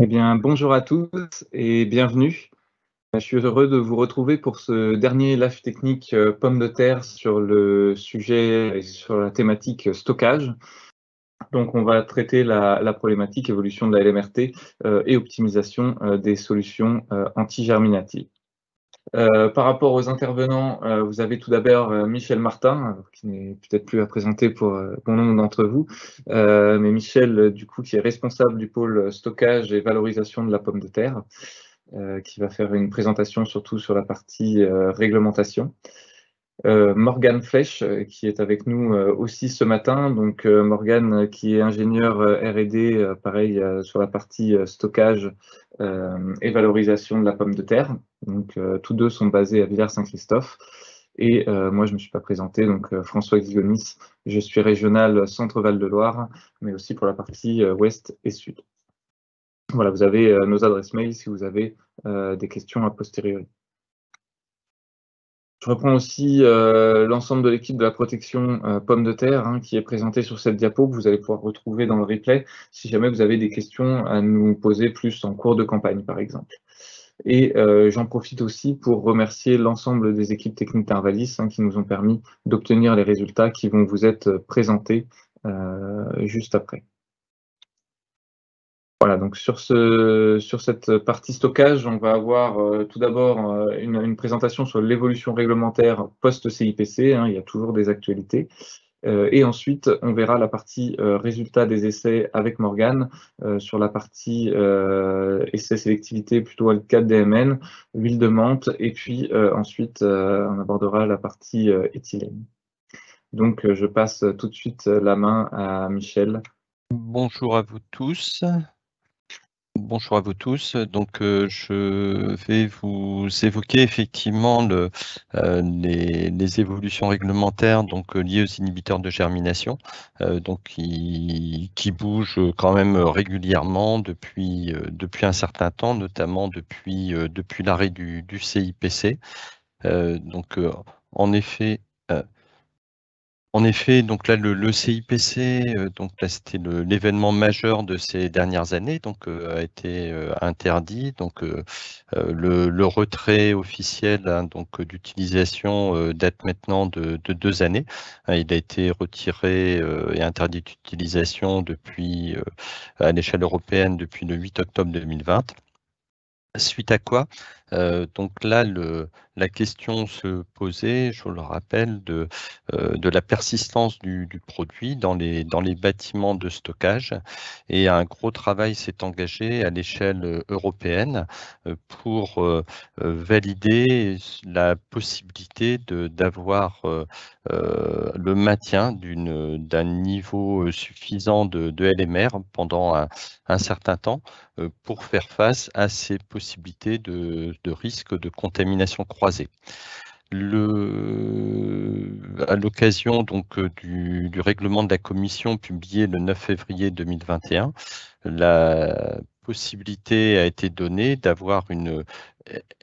Eh bien, bonjour à tous et bienvenue. Je suis heureux de vous retrouver pour ce dernier live technique pommes de terre sur le sujet et sur la thématique stockage. Donc, on va traiter la problématique évolution de la LMRT et optimisation des solutions anti-germinatives. Par rapport aux intervenants, vous avez tout d'abord Michel Martin, qui n'est peut-être plus à présenter pour bon nombre d'entre vous, mais Michel, du coup, qui est responsable du pôle stockage et valorisation de la pomme de terre, qui va faire une présentation surtout sur la partie réglementation. Morgane Flech, qui est avec nous aussi ce matin. Donc Morgane, qui est ingénieur R&D, pareil, sur la partie stockage et valorisation de la pomme de terre. Donc tous deux sont basés à Villars-Saint-Christophe. Et moi, je ne me suis pas présenté, donc François Gigonis, je suis régional Centre-Val de Loire, mais aussi pour la partie ouest et sud. Voilà, vous avez nos adresses mail si vous avez des questions a posteriori. Je reprends aussi l'ensemble de l'équipe de la protection pommes de terre qui est présentée sur cette diapo, que vous allez pouvoir retrouver dans le replay si jamais vous avez des questions à nous poser plus en cours de campagne, par exemple. Et j'en profite aussi pour remercier l'ensemble des équipes techniques d'Arvalis qui nous ont permis d'obtenir les résultats qui vont vous être présentés juste après. Voilà, donc sur cette partie stockage, on va avoir tout d'abord une présentation sur l'évolution réglementaire post-CIPC, il y a toujours des actualités. Et ensuite, on verra la partie résultats des essais avec Morgane sur la partie essais sélectivité plutôt L4 DMN, huile de menthe, et puis ensuite, on abordera la partie éthylène. Donc, je passe tout de suite la main à Michel. Bonjour à vous tous. Bonjour à vous tous. Donc, je vais vous évoquer effectivement les évolutions réglementaires liées aux inhibiteurs de germination, qui bougent quand même régulièrement depuis un certain temps, notamment depuis l'arrêt du CIPC. En effet, donc là, le CIPC, donc là, c'était l'événement majeur de ces dernières années, donc a été interdit. Donc le retrait officiel d'utilisation date maintenant de 2 années. Il a été retiré et interdit d'utilisation depuis à l'échelle européenne depuis le 8 octobre 2020. Suite à quoi, donc là, la question se posait, je le rappelle, de la persistance du produit dans les bâtiments de stockage. Et un gros travail s'est engagé à l'échelle européenne pour valider la possibilité d'avoir le maintien d'un niveau suffisant de LMR pendant un certain temps pour faire face à ces possibilités de risque de contamination croisée. À l'occasion du règlement de la Commission publié le 9 février 2021, la possibilité a été donnée d'avoir une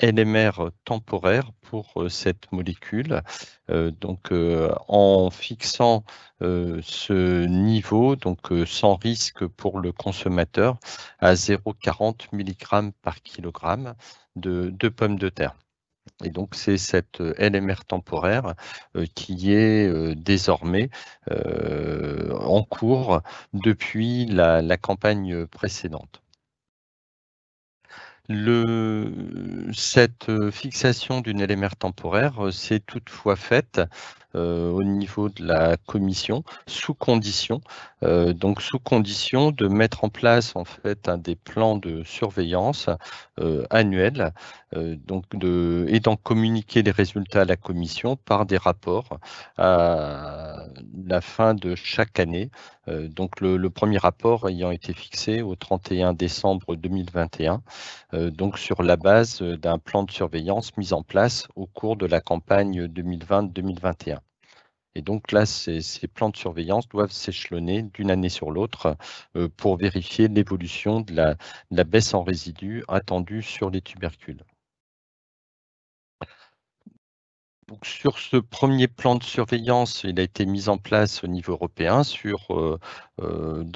LMR temporaire pour cette molécule, en fixant ce niveau, sans risque pour le consommateur, à 0,40 mg par kilogramme de pommes de terre. Et donc, c'est cette LMR temporaire qui est désormais en cours depuis la campagne précédente. Cette fixation d'une LMR temporaire s'est toutefois faite au niveau de la commission sous condition, sous condition de mettre en place en fait des plans de surveillance annuels, et d'en communiquer les résultats à la commission par des rapports à la fin de chaque année. Le premier rapport ayant été fixé au 31 décembre 2021, sur la base d'un plan de surveillance mis en place au cours de la campagne 2020-2021. Et donc là, ces plans de surveillance doivent s'échelonner d'une année sur l'autre pour vérifier l'évolution de la baisse en résidus attendue sur les tubercules. Donc, sur ce premier plan de surveillance, il a été mis en place au niveau européen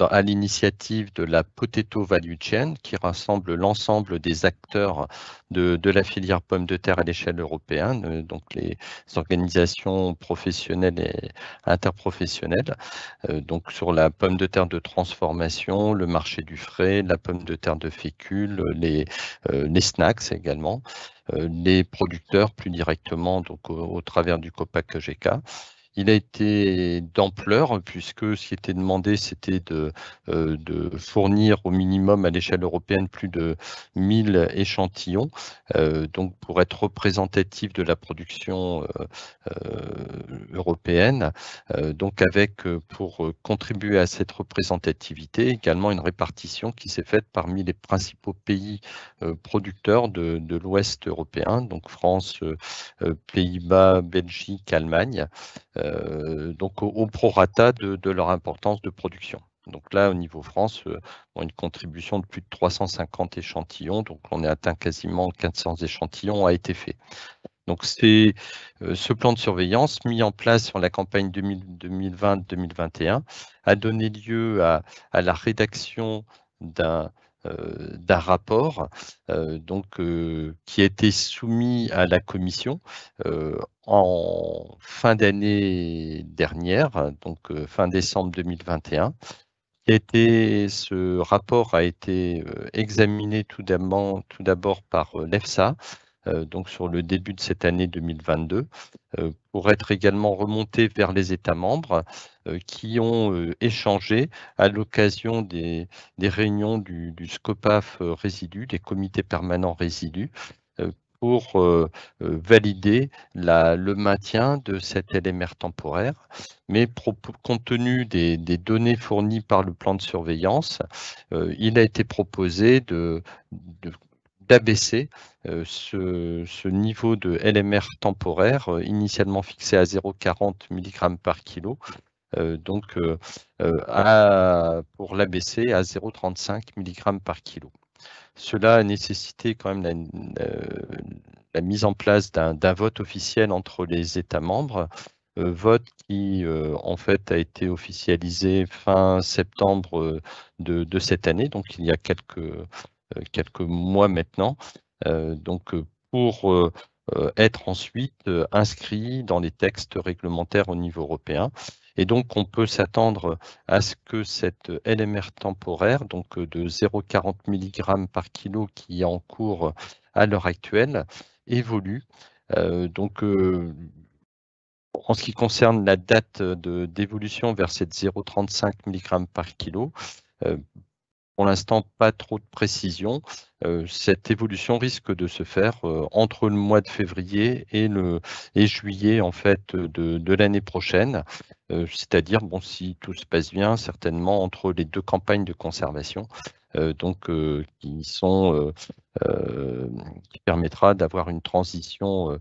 à l'initiative de la Potato Value Chain, qui rassemble l'ensemble des acteurs de la filière pomme de terre à l'échelle européenne, donc les organisations professionnelles et interprofessionnelles. Donc sur la pomme de terre de transformation, le marché du frais, la pomme de terre de fécule, les snacks également. Les producteurs plus directement donc au travers du Copac-GK. Il a été d'ampleur puisque ce qui était demandé, c'était de fournir au minimum à l'échelle européenne plus de 1000 échantillons, donc pour être représentatif de la production européenne, donc avec pour contribuer à cette représentativité également une répartition qui s'est faite parmi les principaux pays producteurs de l'Ouest européen, donc France, Pays-Bas, Belgique, Allemagne. Donc au prorata de leur importance de production. Donc là, au niveau France, une contribution de plus de 350 échantillons, donc on a atteint quasiment 400 échantillons, a été fait. Donc c'est ce plan de surveillance mis en place sur la campagne 2020-2021 a donné lieu à la rédaction d'un rapport qui a été soumis à la Commission en fin d'année dernière, donc fin décembre 2021. Ce rapport a été examiné tout d'abord par l'EFSA, donc sur le début de cette année 2022, pour être également remonté vers les États membres qui ont échangé à l'occasion des réunions du SCOPAF résidus, des comités permanents résidus, pour valider le maintien de cet LMR temporaire. Mais compte tenu des données fournies par le plan de surveillance, il a été proposé d'abaisser ce niveau de LMR temporaire initialement fixé à 0,40 mg par kilo, pour l'abaisser à 0,35 mg par kilo. Cela a nécessité quand même la mise en place d'un vote officiel entre les États membres, vote qui en fait a été officialisé fin septembre de cette année, donc il y a quelques mois maintenant, pour être ensuite inscrit dans les textes réglementaires au niveau européen. Et donc, on peut s'attendre à ce que cette LMR temporaire, donc de 0,40 mg par kilo qui est en cours à l'heure actuelle, évolue. En ce qui concerne la date d'évolution vers cette 0,35 mg par kilo, pour l'instant, pas trop de précision. Cette évolution risque de se faire entre le mois de février et juillet en fait de l'année prochaine, c'est-à-dire si tout se passe bien, certainement entre les deux campagnes de conservation, qui permettra d'avoir une transition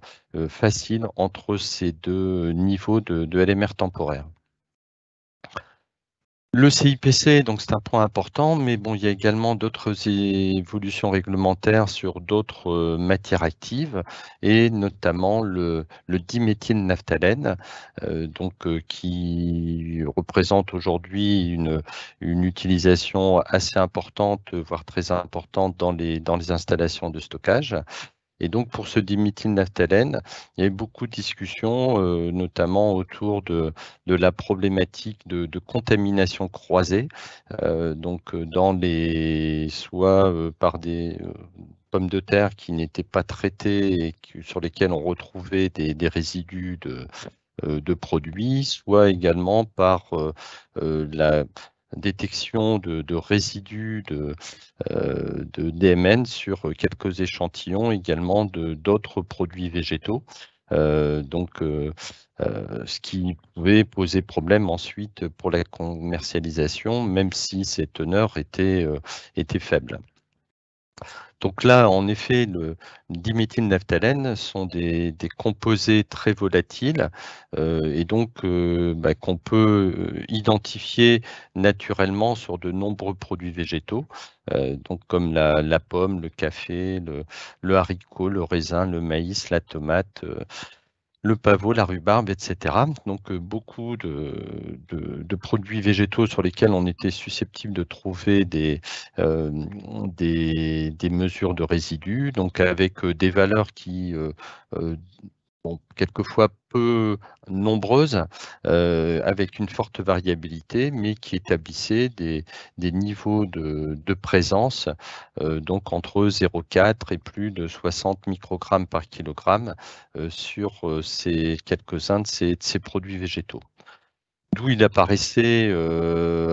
facile entre ces deux niveaux de LMR temporaire. Le CIPC, donc c'est un point important, mais bon, il y a également d'autres évolutions réglementaires sur d'autres matières actives, et notamment le diméthylnaphthalène, qui représente aujourd'hui une utilisation assez importante, voire très importante dans les installations de stockage. Et donc, pour ce diméthylnaphthalène, il y a eu beaucoup de discussions, notamment autour de la problématique de contamination croisée, soit par des pommes de terre qui n'étaient pas traitées et sur lesquelles on retrouvait des résidus de produits, soit également par la détection de résidus de DMN sur quelques échantillons également d'autres produits végétaux, ce qui pouvait poser problème ensuite pour la commercialisation, même si ces teneurs étaient faibles. Donc là, en effet, le diméthylnaphthalène sont des composés très volatiles et donc qu'on peut identifier naturellement sur de nombreux produits végétaux, comme la pomme, le café, le haricot, le raisin, le maïs, la tomate, le pavot, la rhubarbe, etc. Donc beaucoup de produits végétaux sur lesquels on était susceptible de trouver des mesures de résidus, donc avec des valeurs qui bon, quelquefois peu nombreuses, avec une forte variabilité, mais qui établissaient des niveaux de présence, donc entre 0,4 et plus de 60 microgrammes par kilogramme sur ces quelques-uns de ces produits végétaux. D'où il apparaissait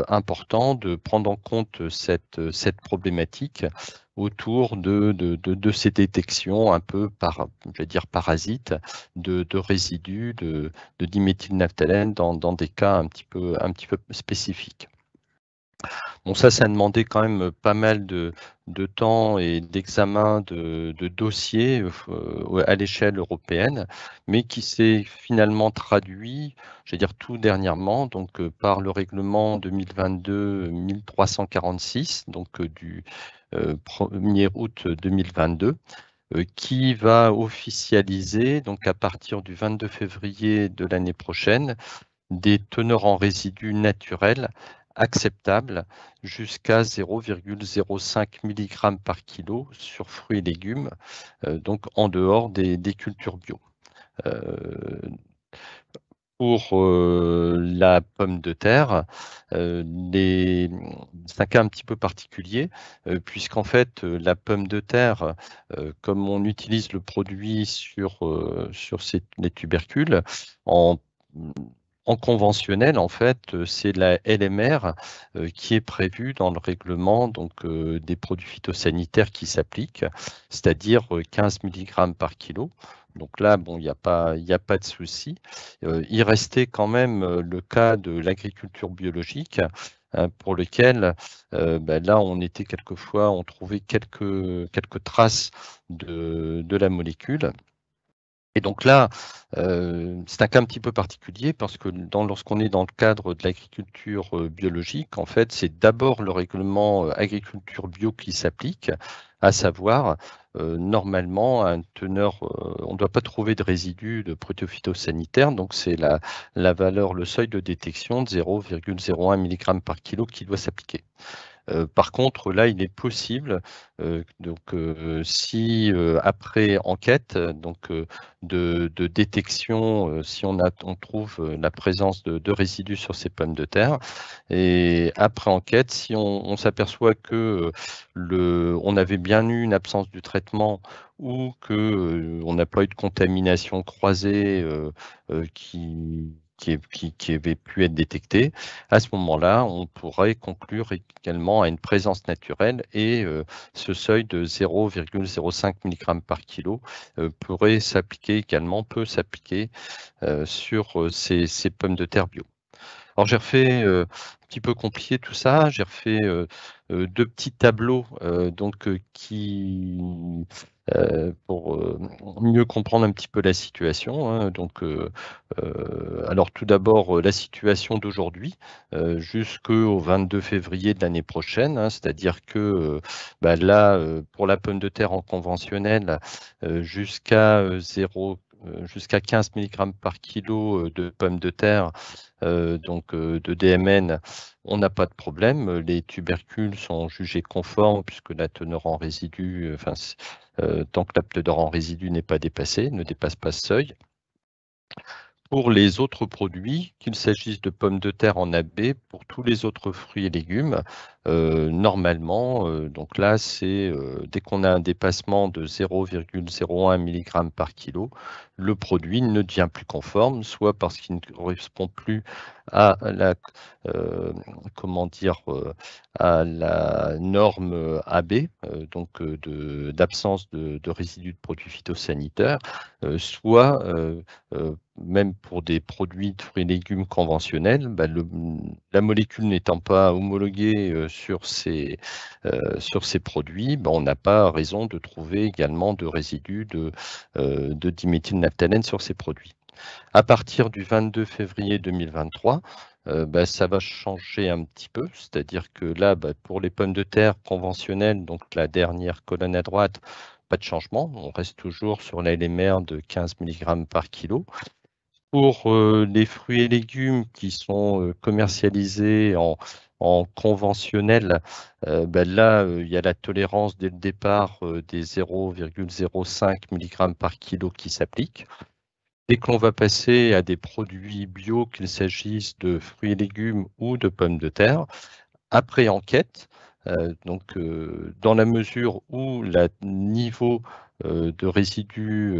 important de prendre en compte cette problématique autour de ces détections un peu je vais dire parasites de résidus de diméthylnaphthalène dans des cas un petit peu spécifiques. Bon, ça a demandé quand même pas mal de temps et d'examen de dossiers à l'échelle européenne, mais qui s'est finalement traduit, je vais dire tout dernièrement, donc par le règlement 2022-1346, donc du 1er août 2022, qui va officialiser, donc à partir du 22 février de l'année prochaine, des teneurs en résidus naturels acceptables jusqu'à 0,05 mg par kilo sur fruits et légumes, donc en dehors des cultures bio. Pour la pomme de terre, c'est un cas un petit peu particulier, puisqu'en fait, la pomme de terre, comme on utilise le produit sur les tubercules, en conventionnel, en fait, c'est la LMR qui est prévue dans le règlement donc, des produits phytosanitaires qui s'appliquent, c'est-à-dire 15 mg par kilo. Donc là, bon, il n'y a pas de souci. Il restait quand même le cas de l'agriculture biologique, pour lequel là, on trouvait quelques traces de la molécule. Et donc là, c'est un cas un petit peu particulier parce que lorsqu'on est dans le cadre de l'agriculture biologique, en fait, c'est d'abord le règlement agriculture bio qui s'applique, à savoir, normalement, on ne doit pas trouver de résidus de protéophytosanitaires, donc c'est la valeur, le seuil de détection de 0,01 mg par kilo qui doit s'appliquer. Par contre, là, il est possible, si après enquête, de détection, si on trouve la présence de résidus sur ces pommes de terre, et après enquête, si on s'aperçoit que on avait bien eu une absence du traitement ou que on n'a pas eu de contamination croisée qui avait pu être détectée, à ce moment-là, on pourrait conclure également à une présence naturelle et ce seuil de 0,05 mg par kilo peut s'appliquer sur ces pommes de terre bio. Alors j'ai refait un petit peu compliqué tout ça, j'ai refait 2 petits tableaux pour mieux comprendre un petit peu la situation, hein. Alors tout d'abord, la situation d'aujourd'hui, jusqu'au 22 février de l'année prochaine, hein, c'est-à-dire que là, pour la pomme de terre en conventionnel, jusqu'à 15 mg par kilo de pommes de terre, de DMN, on n'a pas de problème. Les tubercules sont jugés conformes puisque la teneur en résidus, tant que la teneur en résidus n'est pas dépassée, ne dépasse pas ce seuil. Pour les autres produits, qu'il s'agisse de pommes de terre en AB, pour tous les autres fruits et légumes, normalement, donc là, c'est dès qu'on a un dépassement de 0,01 mg par kilo, le produit ne devient plus conforme, soit parce qu'il ne correspond plus à la, à la norme AB, d'absence de résidus de produits phytosanitaires, soit même pour des produits de fruits et légumes conventionnels, la molécule n'étant pas homologuée sur ces produits, on n'a pas raison de trouver également de résidus de diméthylnaphthalène sur ces produits. À partir du 22 février 2023, ça va changer un petit peu, c'est-à-dire que là, pour les pommes de terre conventionnelles, donc la dernière colonne à droite, pas de changement, on reste toujours sur la LMR de 15 mg par kilo. Pour les fruits et légumes qui sont commercialisés en conventionnel, là, il y a la tolérance dès le départ des 0,05 mg par kilo qui s'applique. Dès qu'on va passer à des produits bio, qu'il s'agisse de fruits et légumes ou de pommes de terre, après enquête, dans la mesure où le niveau de résidus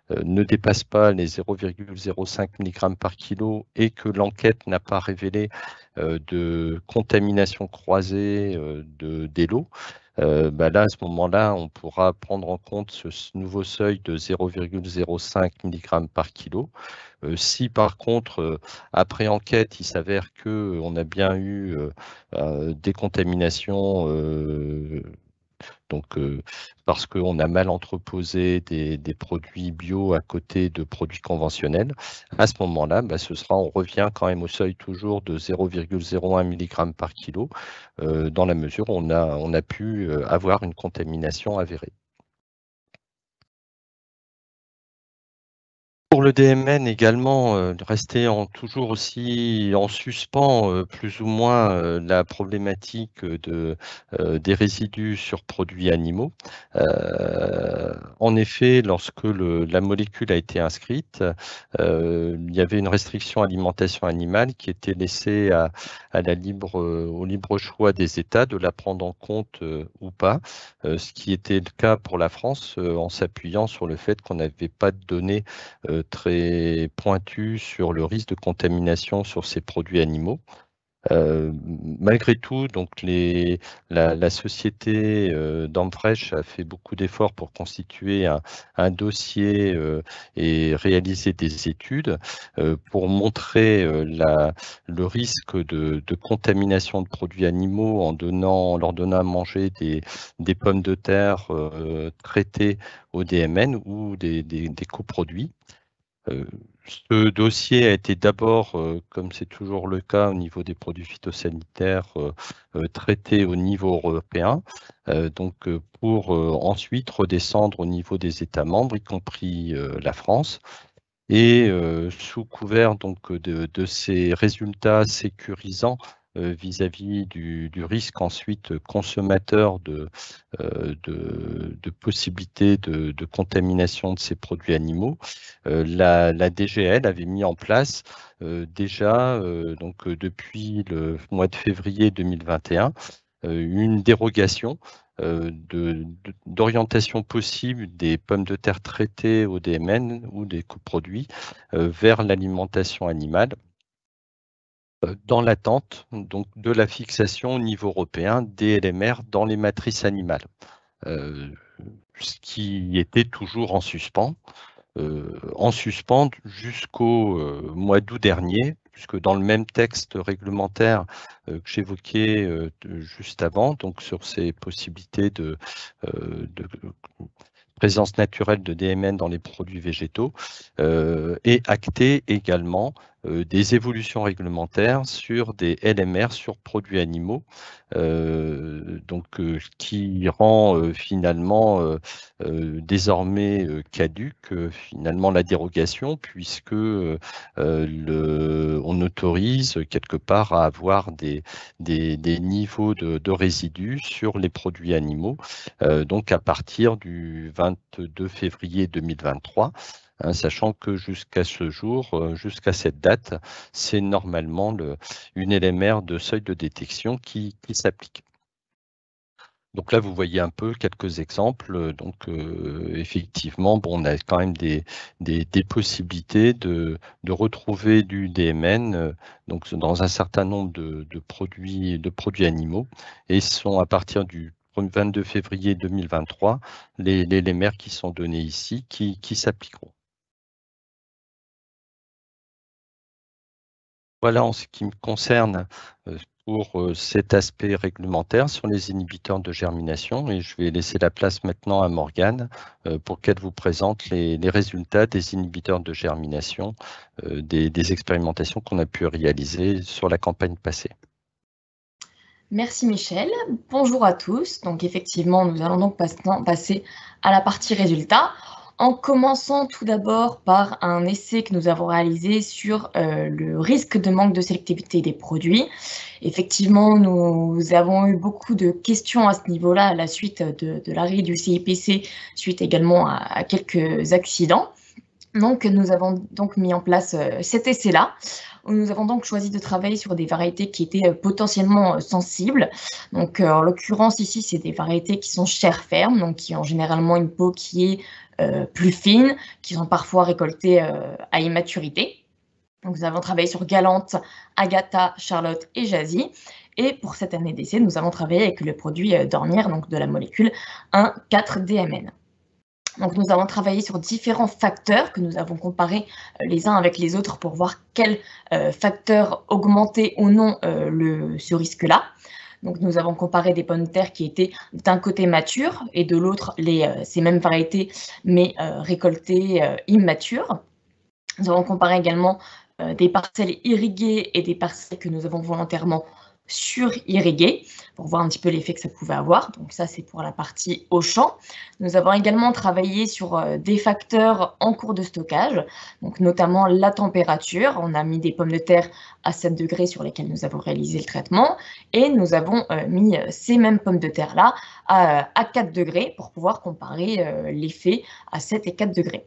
ne dépasse pas les 0,05 mg par kilo et que l'enquête n'a pas révélé de contamination croisée des lots, là, à ce moment-là, on pourra prendre en compte ce nouveau seuil de 0,05 mg par kilo. Si par contre, après enquête, il s'avère qu'on a bien eu des contaminations, parce qu'on a mal entreposé des produits bio à côté de produits conventionnels, à ce moment-là, on revient quand même au seuil toujours de 0,01 mg par kilo, dans la mesure où on a pu avoir une contamination avérée. Pour le DMN également, rester toujours aussi en suspens plus ou moins la problématique des résidus sur produits animaux. En effet, lorsque la molécule a été inscrite, il y avait une restriction alimentation animale qui était laissée au libre choix des États de la prendre en compte ou pas, ce qui était le cas pour la France en s'appuyant sur le fait qu'on n'avait pas de données très pointu sur le risque de contamination sur ces produits animaux. Malgré tout, la société Damfresh a fait beaucoup d'efforts pour constituer un dossier et réaliser des études pour montrer le risque de contamination de produits animaux en leur donnant à manger des pommes de terre traitées au DMN ou des coproduits. Ce dossier a été d'abord, comme c'est toujours le cas au niveau des produits phytosanitaires, traité au niveau européen, pour ensuite redescendre au niveau des États membres, y compris la France. Et sous couvert de ces résultats sécurisants vis-à-vis du risque ensuite consommateur de possibilités de contamination de ces produits animaux, la DGL avait mis en place déjà depuis le mois de février 2021 une dérogation d'orientation possible des pommes de terre traitées au DMN ou des coproduits vers l'alimentation animale dans l'attente de la fixation au niveau européen des LMR dans les matrices animales, ce qui était toujours en suspens jusqu'au mois d'août dernier, puisque dans le même texte réglementaire que j'évoquais juste avant, sur ces possibilités de présence naturelle de DMN dans les produits végétaux, et acté également des évolutions réglementaires sur des LMR sur produits animaux, qui rend finalement désormais caduque finalement la dérogation, puisque on autorise quelque part à avoir des niveaux de résidus sur les produits animaux, à partir du 22 février 2023. Sachant que jusqu'à ce jour, jusqu'à cette date, c'est normalement une LMR de seuil de détection qui s'applique. Donc là, vous voyez un peu quelques exemples. Effectivement, on a quand même des possibilités de retrouver du DMN dans un certain nombre de produits animaux, et sont à partir du 22 février 2023 les LMR qui sont donnés ici qui s'appliqueront. Voilà en ce qui me concerne pour cet aspect réglementaire sur les inhibiteurs de germination, et je vais laisser la place maintenant à Morgane pour qu'elle vous présente les résultats des inhibiteurs de germination, des expérimentations qu'on a pu réaliser sur la campagne passée. Merci Michel. Bonjour à tous. Donc effectivement, nous allons donc passer à la partie résultats, en commençant tout d'abord par un essai que nous avons réalisé sur le risque de manque de sélectivité des produits. Effectivement, nous avons eu beaucoup de questions à ce niveau-là à la suite de l'arrêt du CIPC, suite également à quelques accidents. Donc, nous avons donc mis en place cet essai-là, où nous avons donc choisi de travailler sur des variétés qui étaient potentiellement sensibles. Donc, en l'occurrence, ici, c'est des variétés qui sont chair ferme, donc qui ont généralement une peau qui est plus fine, qui sont parfois récoltées à immaturité. Donc, nous avons travaillé sur Galante, Agatha, Charlotte et Jazzy. Et pour cette année d'essai, nous avons travaillé avec le produit Dormir, donc de la molécule 1,4-DMN. Donc, nous avons travaillé sur différents facteurs que nous avons comparés les uns avec les autres pour voir quels facteurs augmentaient ou non ce risque-là. Donc, nous avons comparé des pommes de terre qui étaient d'un côté matures et de l'autre ces mêmes variétés, mais récoltées immatures. Nous avons comparé également des parcelles irriguées et des parcelles que nous avons volontairement sur-irriguées pour voir un petit peu l'effet que ça pouvait avoir. Donc ça, c'est pour la partie au champ. Nous avons également travaillé sur des facteurs en cours de stockage, donc notamment la température. On a mis des pommes de terre à 7 degrés sur lesquelles nous avons réalisé le traitement et nous avons mis ces mêmes pommes de terre-là à 4 degrés pour pouvoir comparer l'effet à 7 et 4 degrés.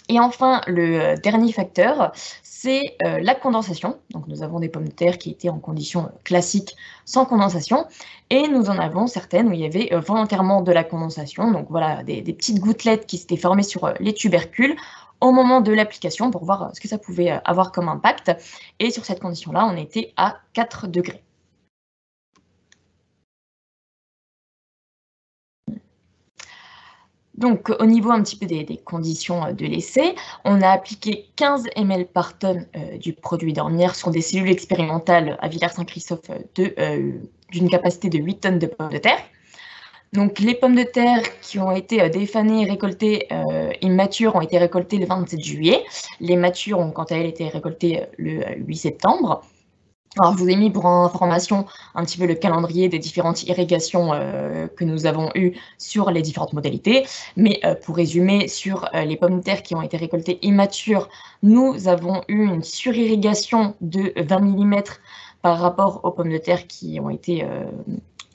Et enfin, le dernier facteur, c'est la condensation. Donc, nous avons des pommes de terre qui étaient en conditions classiques sans condensation. Et nous en avons certaines où il y avait volontairement de la condensation. Donc, voilà, des petites gouttelettes qui s'étaient formées sur les tubercules au moment de l'application pour voir ce que ça pouvait avoir comme impact. Et sur cette condition-là, on était à 4 degrés. Donc, au niveau un petit peu des conditions de l'essai, on a appliqué 15 ml par tonne du produit Dormir sur des cellules expérimentales à Villers-Saint-Christophe d'une capacité de 8 tonnes de pommes de terre. Donc, les pommes de terre qui ont été défanées et récoltées immatures ont été récoltées le 27 juillet. Les matures ont quant à elles été récoltées le 8 septembre. Alors, je vous ai mis pour information un petit peu le calendrier des différentes irrigations que nous avons eues sur les différentes modalités. Mais pour résumer, sur les pommes de terre qui ont été récoltées immatures, nous avons eu une surirrigation de 20 mm par rapport aux pommes de terre qui ont été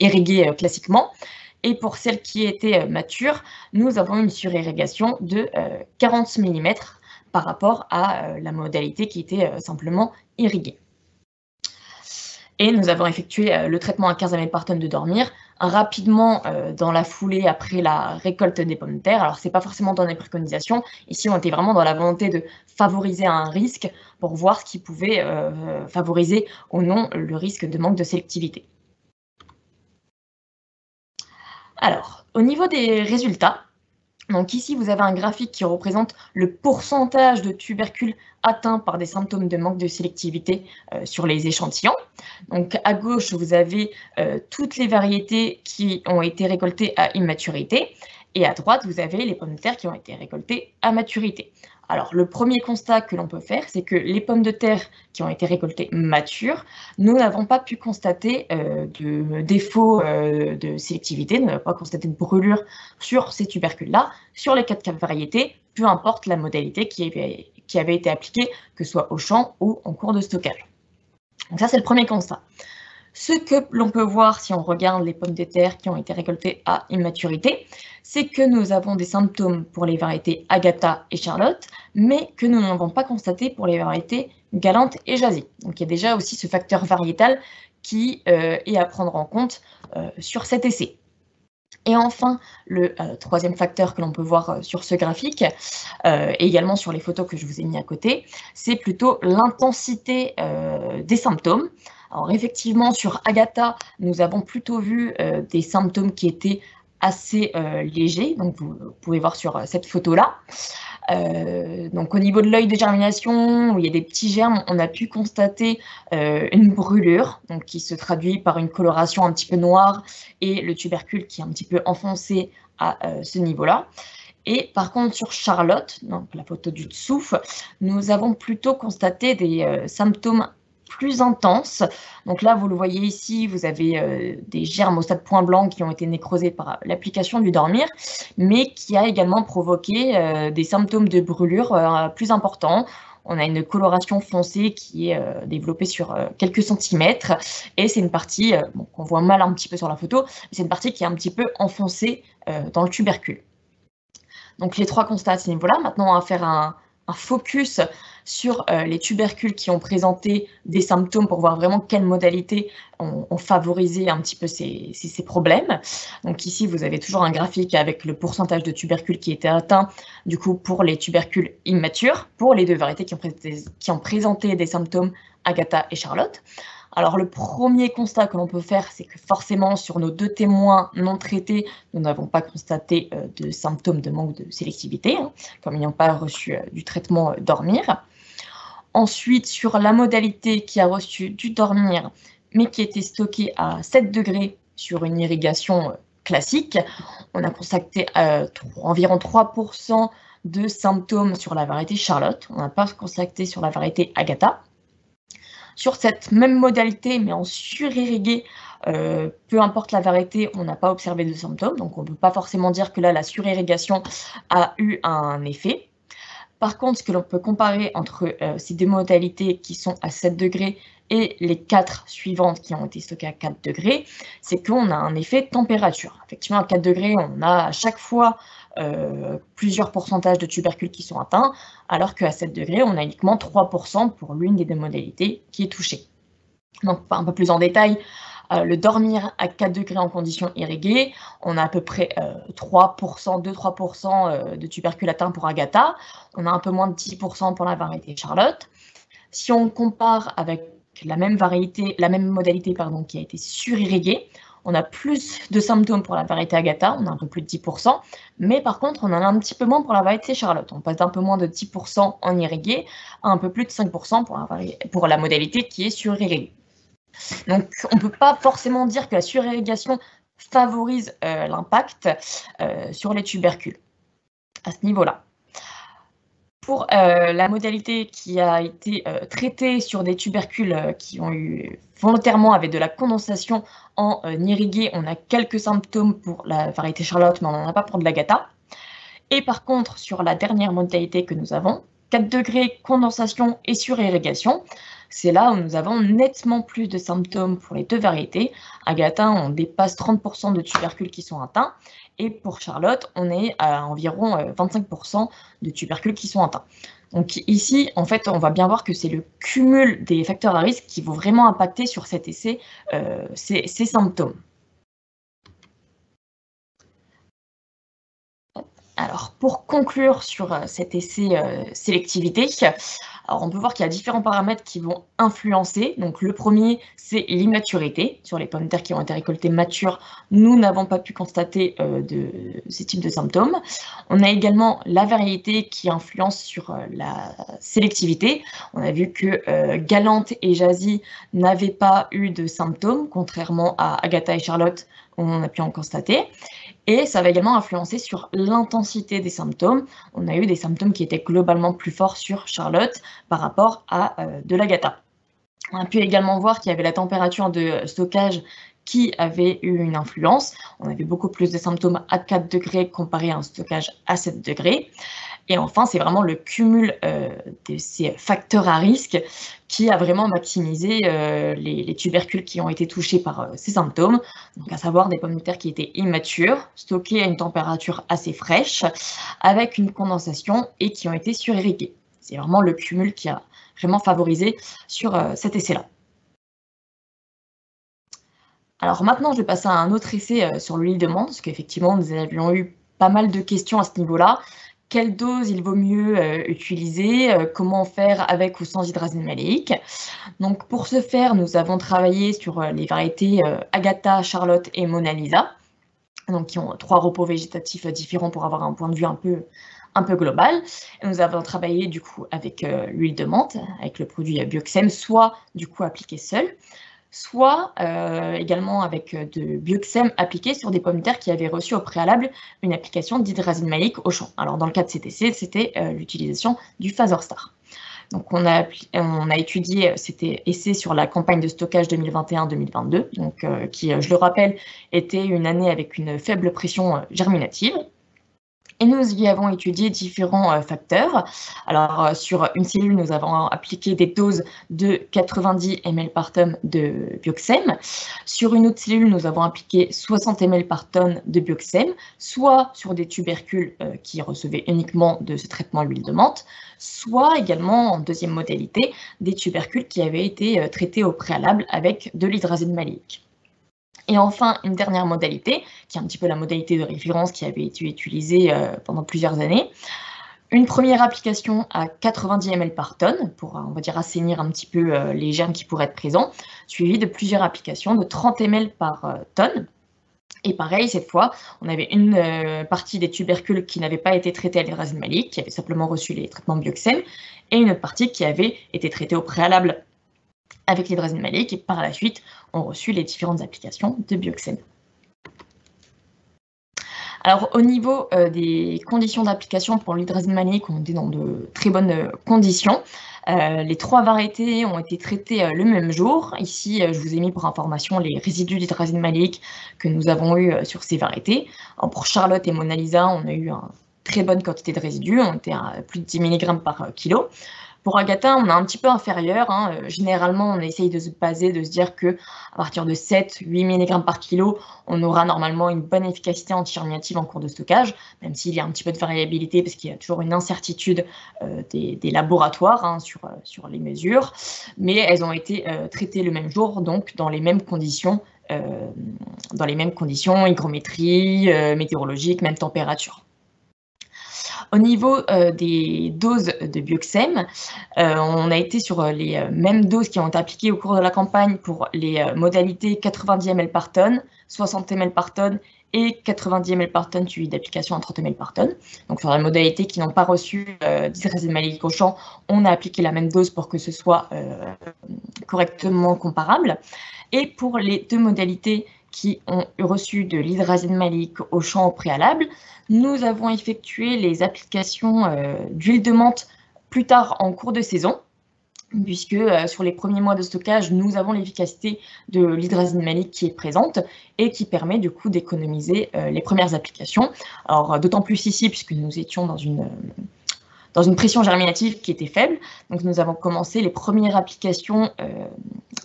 irriguées classiquement. Et pour celles qui étaient matures, nous avons une surirrigation de 40 mm par rapport à la modalité qui était simplement irriguée. Et nous avons effectué le traitement à 15 ml par tonne de Dormir rapidement dans la foulée après la récolte des pommes de terre. Alors, ce n'est pas forcément dans les préconisations. Ici, on était vraiment dans la volonté de favoriser un risque pour voir ce qui pouvait favoriser ou non le risque de manque de sélectivité. Alors, au niveau des résultats, donc ici, vous avez un graphique qui représente le pourcentage de tubercules atteints par des symptômes de manque de sélectivité sur les échantillons. Donc à gauche, vous avez toutes les variétés qui ont été récoltées à immaturité. Et à droite, vous avez les pommes de terre qui ont été récoltées à maturité. Alors, le premier constat que l'on peut faire, c'est que les pommes de terre qui ont été récoltées matures, nous n'avons pas pu constater de défaut de sélectivité, nous n'avons pas constaté de brûlure sur ces tubercules-là, sur les 4 variétés, peu importe la modalité qui avait été appliquée, que ce soit au champ ou en cours de stockage. Donc ça, c'est le premier constat. Ce que l'on peut voir si on regarde les pommes de terre qui ont été récoltées à immaturité, c'est que nous avons des symptômes pour les variétés Agatha et Charlotte, mais que nous n'avons pas constaté pour les variétés Galante et Jazzy. Donc il y a déjà aussi ce facteur variétal qui est à prendre en compte sur cet essai. Et enfin, le troisième facteur que l'on peut voir sur ce graphique, et également sur les photos que je vous ai mis à côté, c'est plutôt l'intensité des symptômes. Alors effectivement, sur Agatha, nous avons plutôt vu des symptômes qui étaient assez légers, donc vous pouvez voir sur cette photo-là. Donc au niveau de l'œil de germination, où il y a des petits germes, on a pu constater une brûlure, donc qui se traduit par une coloration un petit peu noire et le tubercule qui est un petit peu enfoncé à ce niveau-là. Et par contre, sur Charlotte, donc la photo du dessous, nous avons plutôt constaté des symptômes plus intense. Donc là, vous le voyez ici, vous avez des germes au stade point blanc qui ont été nécrosés par l'application du dormir, mais qui a également provoqué des symptômes de brûlure plus importants. On a une coloration foncée qui est développée sur quelques centimètres, et c'est une partie qu'on voit mal un petit peu sur la photo, mais c'est une partie qui est un petit peu enfoncée dans le tubercule. Donc les 3 constats à ce niveau-là. Maintenant, on va faire un focus sur les tubercules qui ont présenté des symptômes pour voir vraiment quelles modalités ont favorisé un petit peu ces problèmes. Donc ici, vous avez toujours un graphique avec le pourcentage de tubercules qui était atteint, du coup, pour les tubercules immatures, pour les 2 variétés qui ont présenté des symptômes, Agatha et Charlotte. Alors, le premier constat que l'on peut faire, c'est que forcément, sur nos 2 témoins non traités, nous n'avons pas constaté de symptômes de manque de sélectivité, comme ils n'ont pas reçu du traitement dormir. Ensuite, sur la modalité qui a reçu du dormir, mais qui était stockée à 7 degrés sur une irrigation classique, on a constaté environ 3% de symptômes sur la variété Charlotte. On n'a pas constaté sur la variété Agatha. Sur cette même modalité, mais en surirrigué, peu importe la variété, on n'a pas observé de symptômes. Donc, on ne peut pas forcément dire que là, la surirrigation a eu un effet. Par contre, ce que l'on peut comparer entre ces 2 modalités qui sont à 7 degrés et les 4 suivantes qui ont été stockées à 4 degrés, c'est qu'on a un effet température. Effectivement, à 4 degrés, on a à chaque fois plusieurs pourcentages de tubercules qui sont atteints, alors qu'à 7 degrés, on a uniquement 3% pour l'une des 2 modalités qui est touchée. Donc, un peu plus en détail, le dormir à 4 degrés en conditions irriguées, on a à peu près 2-3% de tubercules atteints pour Agatha, on a un peu moins de 10% pour la variété Charlotte. Si on compare avec la même modalité qui a été surirriguée, on a plus de symptômes pour la variété Agatha, on a un peu plus de 10%, mais par contre, on en a un petit peu moins pour la variété Charlotte. On passe d'un peu moins de 10% en irrigué à un peu plus de 5% pour la modalité qui est surirriguée. Donc, on ne peut pas forcément dire que la surirrigation favorise l'impact sur les tubercules à ce niveau-là. Pour la modalité qui a été traitée sur des tubercules qui ont eu volontairement avec de la condensation en irrigué, on a quelques symptômes pour la variété Charlotte, mais on n'en a pas pour de l'Agatha. Et par contre, sur la dernière modalité que nous avons, 4 degrés, condensation et surirrigation, c'est là où nous avons nettement plus de symptômes pour les 2 variétés. Agatha, on dépasse 30% de tubercules qui sont atteints. Et pour Charlotte, on est à environ 25% de tubercules qui sont atteints. Donc ici, en fait, on va bien voir que c'est le cumul des facteurs à risque qui vont vraiment impacter sur cet essai ces symptômes. Alors, pour conclure sur cet essai sélectivité, alors on peut voir qu'il y a différents paramètres qui vont influencer. Donc, le premier, c'est l'immaturité. Sur les pommes de terre qui ont été récoltées matures, nous n'avons pas pu constater ces types de symptômes. On a également la variété qui influence sur la sélectivité. On a vu que Galante et Jazzy n'avaient pas eu de symptômes, contrairement à Agatha et Charlotte, on a pu en constater. Et ça va également influencer sur l'intensité des symptômes. On a eu des symptômes qui étaient globalement plus forts sur Charlotte par rapport à de l'Agatha. On a pu également voir qu'il y avait la température de stockage qui avait eu une influence. On avait beaucoup plus de symptômes à 4 degrés comparé à un stockage à 7 degrés. Et enfin, c'est vraiment le cumul de ces facteurs à risque qui a vraiment maximisé les tubercules qui ont été touchés par ces symptômes, donc à savoir des pommes de terre qui étaient immatures, stockées à une température assez fraîche, avec une condensation et qui ont été surirriguées. C'est vraiment le cumul qui a vraiment favorisé sur cet essai-là. Alors maintenant, je vais passer à un autre essai sur l'huile de menthe, parce qu'effectivement, nous avions eu pas mal de questions à ce niveau-là. Quelle dose il vaut mieux utiliser, comment faire avec ou sans hydrazine maléique. Donc pour ce faire, nous avons travaillé sur les variétés Agatha, Charlotte et Mona Lisa, donc qui ont 3 repos végétatifs différents pour avoir un point de vue un peu global. Et nous avons travaillé du coup avec l'huile de menthe, avec le produit Bioxem, soit du coup appliqué seul, soit également avec de Bioxem appliqué sur des pommes de terre qui avaient reçu au préalable une application d'hydrazine maïque au champ. Alors dans le cas de cet essai, c'était l'utilisation du Phaserstar. Donc on a étudié, c'était essai sur la campagne de stockage 2021-2022, donc qui, je le rappelle, était une année avec une faible pression germinative. Et nous y avons étudié différents facteurs. Alors, sur une cellule, nous avons appliqué des doses de 90 ml par tonne de bioxème. Sur une autre cellule, nous avons appliqué 60 ml par tonne de bioxème, soit sur des tubercules qui recevaient uniquement de ce traitement à l'huile de menthe, soit également, en deuxième modalité, des tubercules qui avaient été traités au préalable avec de l'hydrazine maléique. Et enfin, une dernière modalité, qui est un petit peu la modalité de référence qui avait été utilisée pendant plusieurs années. Une première application à 90 ml par tonne, pour, on va dire, assainir un petit peu les germes qui pourraient être présents, suivie de plusieurs applications de 30 ml par tonne. Et pareil, cette fois, on avait une partie des tubercules qui n'avaient pas été traités à l'hydrazine maléique, qui avaient simplement reçu les traitements bioxème, et une autre partie qui avait été traitée au préalable avec l'hydrazine maléique et par la suite ont reçu les différentes applications de bioxème. Alors au niveau des conditions d'application pour l'hydrazine maléique, on était dans de très bonnes conditions. Les 3 variétés ont été traitées le même jour. Ici, je vous ai mis pour information les résidus d'hydrazine maléique que nous avons eu sur ces variétés. Alors, pour Charlotte et Mona Lisa, on a eu une très bonne quantité de résidus, on était à plus de 10 mg par kilo. Pour Agatha, on est un petit peu inférieur. Généralement, on essaye de se baser, de se dire qu'à partir de 7-8 mg par kilo, on aura normalement une bonne efficacité anti-germinative en cours de stockage, même s'il y a un petit peu de variabilité parce qu'il y a toujours une incertitude des laboratoires sur les mesures. Mais elles ont été traitées le même jour, donc dans les mêmes conditions, hygrométrie, météorologique, même température. Au niveau des doses de bioxème, on a été sur les mêmes doses qui ont été appliquées au cours de la campagne pour les modalités 90 ml par tonne, 60 ml par tonne et 90 ml par tonne suivi d'application à 30 ml par tonne. Donc sur les modalités qui n'ont pas reçu d'hydrazine maléique au champ, on a appliqué la même dose pour que ce soit correctement comparable. Et pour les 2 modalités qui ont reçu de l'hydrazine maléique au champ au préalable, nous avons effectué les applications d'huile de menthe plus tard en cours de saison, puisque sur les premiers mois de stockage, nous avons l'efficacité de l'hydrazine maléique qui est présente et qui permet du coup d'économiser les premières applications. Alors d'autant plus ici, puisque nous étions dans une pression germinative qui était faible. Donc nous avons commencé les premières applications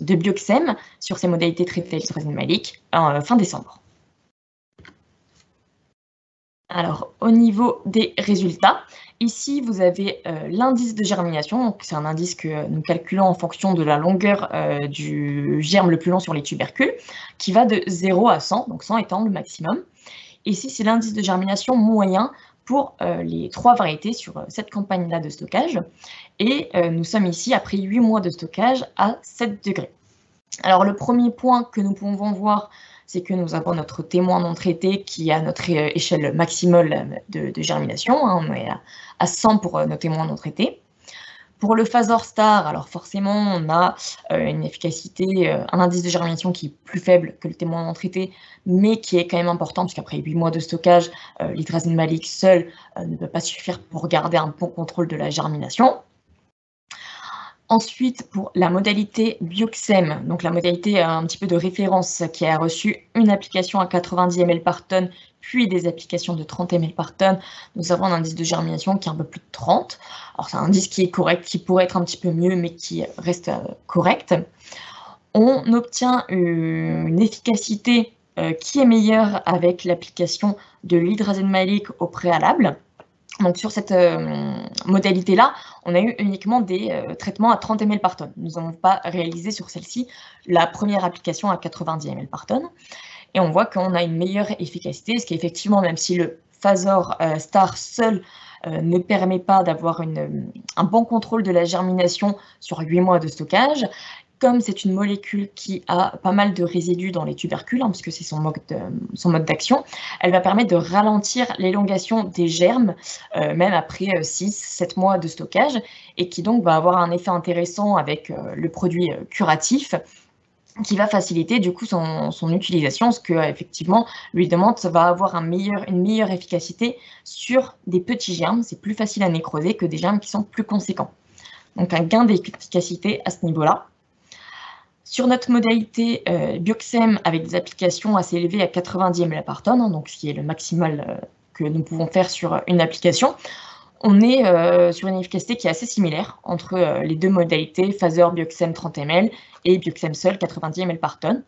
de bioxème sur ces modalités traitées à l'hydrazine maléique fin décembre. Alors, au niveau des résultats, ici, vous avez l'indice de germination. C'est un indice que nous calculons en fonction de la longueur du germe le plus long sur les tubercules, qui va de 0 à 100, donc 100 étant le maximum. Ici, c'est l'indice de germination moyen pour les 3 variétés sur cette campagne-là de stockage. Et nous sommes ici, après 8 mois de stockage, à 7 degrés. Alors, le premier point que nous pouvons voir, c'est que nous avons notre témoin non traité qui a notre échelle maximale de germination. On est à 100 pour nos témoins non traités. Pour le phasor star, alors forcément, on a une efficacité, un indice de germination qui est plus faible que le témoin non traité, mais qui est quand même important, parce qu'après 8 mois de stockage, l'hydrazine maléique seule ne peut pas suffire pour garder un bon contrôle de la germination. Ensuite, pour la modalité bioxème, donc la modalité un petit peu de référence qui a reçu une application à 90 ml par tonne, puis des applications de 30 ml par tonne, nous avons un indice de germination qui est un peu plus de 30. Alors c'est un indice qui est correct, qui pourrait être un petit peu mieux, mais qui reste correct. On obtient une efficacité qui est meilleure avec l'application de l'hydrazine maléique au préalable. Donc sur cette modalité-là, on a eu uniquement des traitements à 30 ml par tonne. Nous n'avons pas réalisé sur celle-ci la première application à 90 ml par tonne. Et on voit qu'on a une meilleure efficacité, ce qui est effectivement, même si le phasor star seul ne permet pas d'avoir un bon contrôle de la germination sur 8 mois de stockage, comme c'est une molécule qui a pas mal de résidus dans les tubercules, puisque c'est son mode d'action, elle va permettre de ralentir l'élongation des germes, même après 6-7 mois de stockage, et qui donc va avoir un effet intéressant avec le produit curatif, qui va faciliter du coup son utilisation, parce que effectivement, l'huile de menthe va avoir une meilleure efficacité sur des petits germes. C'est plus facile à nécroser que des germes qui sont plus conséquents. donc un gain d'efficacité à ce niveau-là. Sur notre modalité Bioxem, avec des applications assez élevées à 90 ml par tonne, donc ce qui est le maximal que nous pouvons faire sur une application, on est sur une efficacité qui est assez similaire entre les deux modalités, Phaser Bioxem 30 ml et Bioxem seul 90 ml par tonne.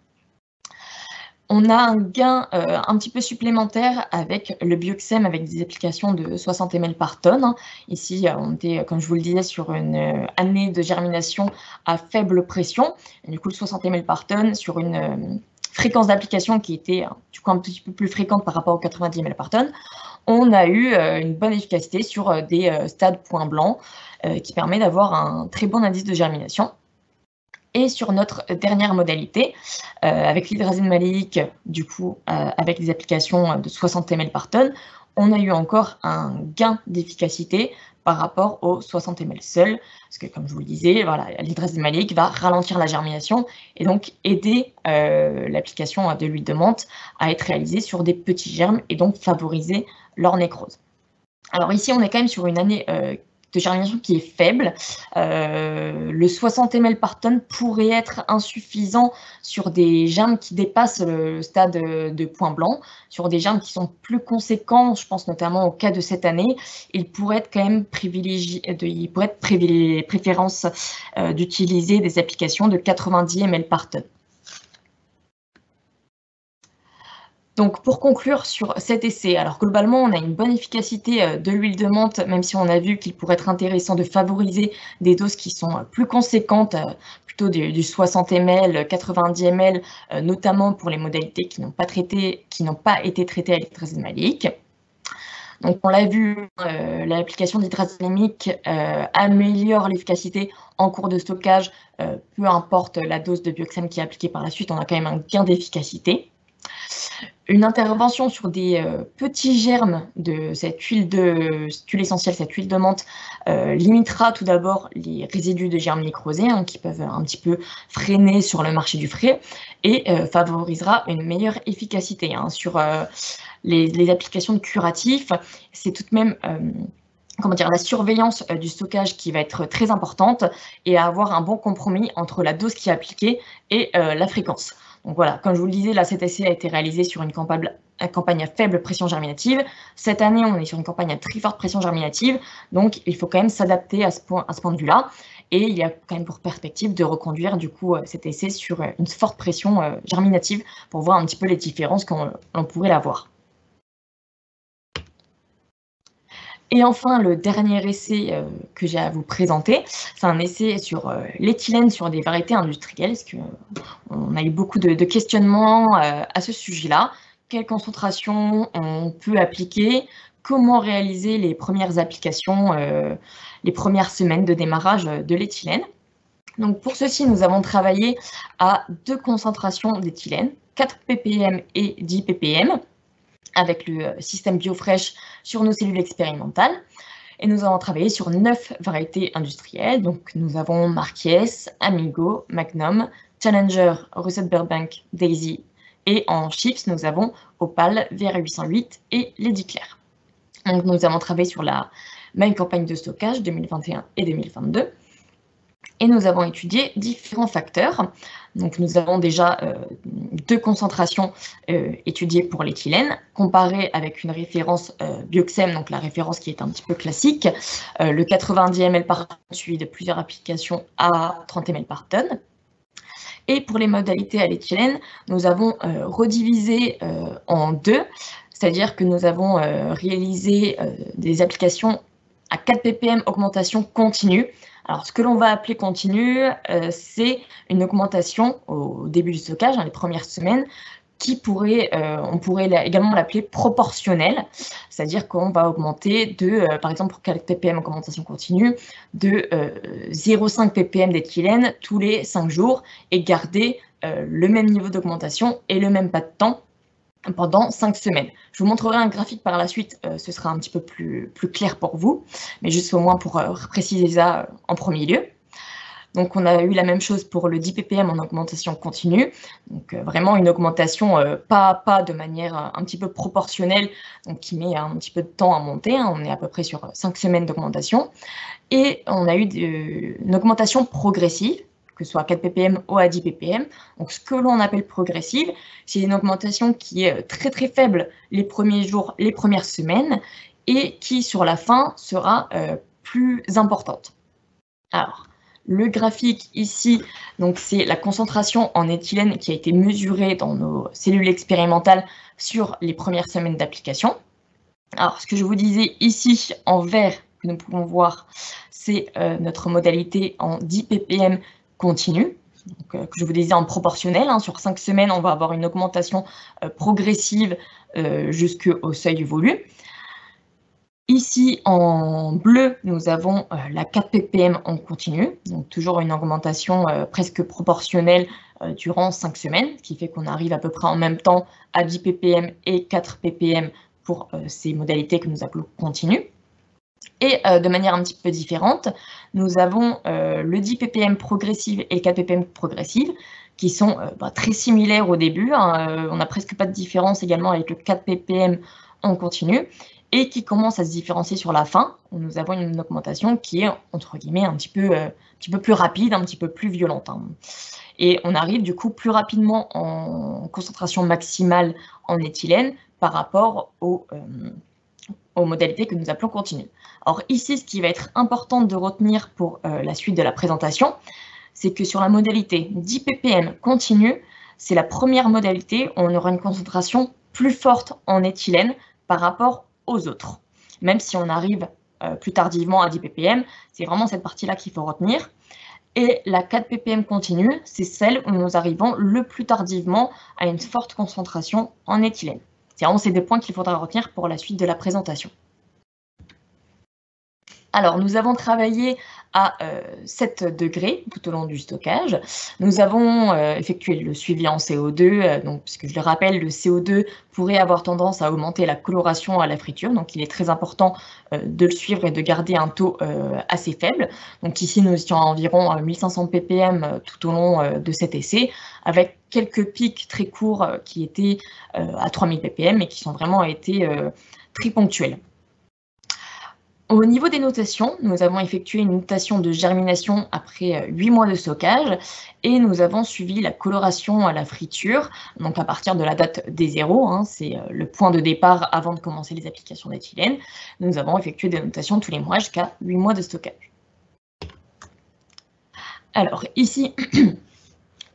On a un gain un petit peu supplémentaire avec le Bioxem avec des applications de 60 ml par tonne. Ici, on était, comme je vous le disais, sur une année de germination à faible pression. Et du coup, le 60 ml par tonne sur une fréquence d'application qui était du coup un petit peu plus fréquente par rapport aux 90 ml par tonne. On a eu une bonne efficacité sur des stades point blanc qui permet d'avoir un très bon indice de germination. Et sur notre dernière modalité, avec l'hydrazine maléique, du coup, avec des applications de 60 ml par tonne, on a eu encore un gain d'efficacité par rapport aux 60 ml seul, parce que comme je vous le disais, voilà, l'hydrazine maléique va ralentir la germination et donc aider l'application de l'huile de menthe à être réalisée sur des petits germes et donc favoriser leur nécrose. Alors ici, on est quand même sur une année de germination qui est faible. Le 60 ml par tonne pourrait être insuffisant sur des germes qui dépassent le stade de point blanc. Sur des germes qui sont plus conséquents, je pense notamment au cas de cette année, il pourrait être quand même préférence d'utiliser des applications de 90 ml par tonne. Donc pour conclure sur cet essai, alors globalement on a une bonne efficacité de l'huile de menthe, même si on a vu qu'il pourrait être intéressant de favoriser des doses qui sont plus conséquentes, plutôt du 60 ml, 90 ml, notamment pour les modalités qui n'ont pas été traitées à l'hydrazine maléique. Donc on l'a vu, l'application d'hydrazine maléique améliore l'efficacité en cours de stockage, peu importe la dose de Bioxem qui est appliquée par la suite, on a quand même un gain d'efficacité. Une intervention sur des petits germes de cette huile essentielle, cette huile de menthe, limitera tout d'abord les résidus de germes nécrosés qui peuvent un petit peu freiner sur le marché du frais et favorisera une meilleure efficacité sur les applications de curatifs. C'est tout de même la surveillance du stockage qui va être très importante et à avoir un bon compromis entre la dose qui est appliquée et la fréquence. Donc voilà, comme je vous le disais, là, cet essai a été réalisé sur une campagne à faible pression germinative. Cette année, on est sur une campagne à très forte pression germinative, donc il faut quand même s'adapter à ce point de vue-là. Et il y a quand même pour perspective de reconduire du coup cet essai sur une forte pression germinative pour voir un petit peu les différences qu'on pourrait l'avoir. Et enfin, le dernier essai que j'ai à vous présenter, c'est un essai sur l'éthylène sur des variétés industrielles, parce qu'on a eu beaucoup de questionnements à ce sujet-là. Quelle concentration on peut appliquer? Comment réaliser les premières applications, les premières semaines de démarrage de l'éthylène? Donc pour ceci, nous avons travaillé à 2 concentrations d'éthylène, 4 ppm et 10 ppm, avec le système BioFresh sur nos cellules expérimentales. Et nous avons travaillé sur 9 variétés industrielles. Donc nous avons Marques, Amigo, Magnum, Challenger, Russet Burbank, Daisy. Et en chips, nous avons Opal, VR808 et Lady Claire. Donc nous avons travaillé sur la même campagne de stockage 2021 et 2022. Et nous avons étudié différents facteurs. Donc nous avons déjà 2 concentrations étudiées pour l'éthylène, comparées avec une référence Bioxem, donc la référence qui est un petit peu classique, le 90 ml par tonne suivi de plusieurs applications à 30 ml par tonne. Et pour les modalités à l'éthylène, nous avons redivisé en 2, c'est-à-dire que nous avons réalisé des applications à 4 ppm augmentation continue. Alors, ce que l'on va appeler continue, c'est une augmentation au début du stockage, dans les premières semaines, qui on pourrait également l'appeler proportionnelle, c'est-à-dire qu'on va augmenter par exemple pour 4 ppm augmentation continue, de 0,5 ppm d'éthylène tous les 5 jours et garder le même niveau d'augmentation et le même pas de temps pendant 5 semaines. Je vous montrerai un graphique par la suite, ce sera un petit peu plus clair pour vous, mais juste au moins pour préciser ça en premier lieu. Donc, on a eu la même chose pour le 10 ppm en augmentation continue. Donc, vraiment une augmentation pas à pas de manière un petit peu proportionnelle, donc qui met un petit peu de temps à monter. On est à peu près sur 5 semaines d'augmentation. Et on a eu une augmentation progressive, que ce soit 4 ppm ou à 10 ppm. Donc, ce que l'on appelle progressive, c'est une augmentation qui est très très faible les premiers jours, les premières semaines, et qui sur la fin sera plus importante. Alors, le graphique ici, donc c'est la concentration en éthylène qui a été mesurée dans nos cellules expérimentales sur les premières semaines d'application. Alors, ce que je vous disais ici en vert, que nous pouvons voir, c'est notre modalité en 10 ppm continue. Donc, que je vous disais en proportionnel, hein, sur 5 semaines, on va avoir une augmentation progressive jusqu'au seuil voulu. Ici, en bleu, nous avons la 4 ppm en continu, donc toujours une augmentation presque proportionnelle durant 5 semaines, ce qui fait qu'on arrive à peu près en même temps à 10 ppm et 4 ppm pour ces modalités que nous appelons continues. Et de manière un petit peu différente, nous avons le 10 ppm progressive et le 4 ppm progressive, qui sont très similaires au début. Hein, on n'a presque pas de différence également avec le 4 ppm en continu, et qui commence à se différencier sur la fin, où nous avons une augmentation qui est, entre guillemets, un petit peu plus rapide, un petit peu plus violente. Hein. Et on arrive du coup plus rapidement en concentration maximale en éthylène par rapport aux modalités que nous appelons continues. Alors ici, ce qui va être important de retenir pour la suite de la présentation, c'est que sur la modalité 10 ppm continue, c'est la première modalité où on aura une concentration plus forte en éthylène par rapport aux autres. Même si on arrive plus tardivement à 10 ppm, c'est vraiment cette partie-là qu'il faut retenir. Et la 4 ppm continue, c'est celle où nous arrivons le plus tardivement à une forte concentration en éthylène. C'est vraiment ces deux points qu'il faudra retenir pour la suite de la présentation. Alors, nous avons travaillé à 7 degrés tout au long du stockage. Nous avons effectué le suivi en CO2, donc, puisque je le rappelle, le CO2 pourrait avoir tendance à augmenter la coloration à la friture, donc il est très important de le suivre et de garder un taux assez faible. Donc ici, nous étions à environ 1500 ppm tout au long de cet essai, avec quelques pics très courts qui étaient à 3000 ppm et qui sont vraiment été très ponctuels. Au niveau des notations, nous avons effectué une notation de germination après 8 mois de stockage et nous avons suivi la coloration à la friture, donc à partir de la date des 0, hein, c'est le point de départ avant de commencer les applications d'éthylène. Nous avons effectué des notations tous les mois jusqu'à 8 mois de stockage. Alors ici,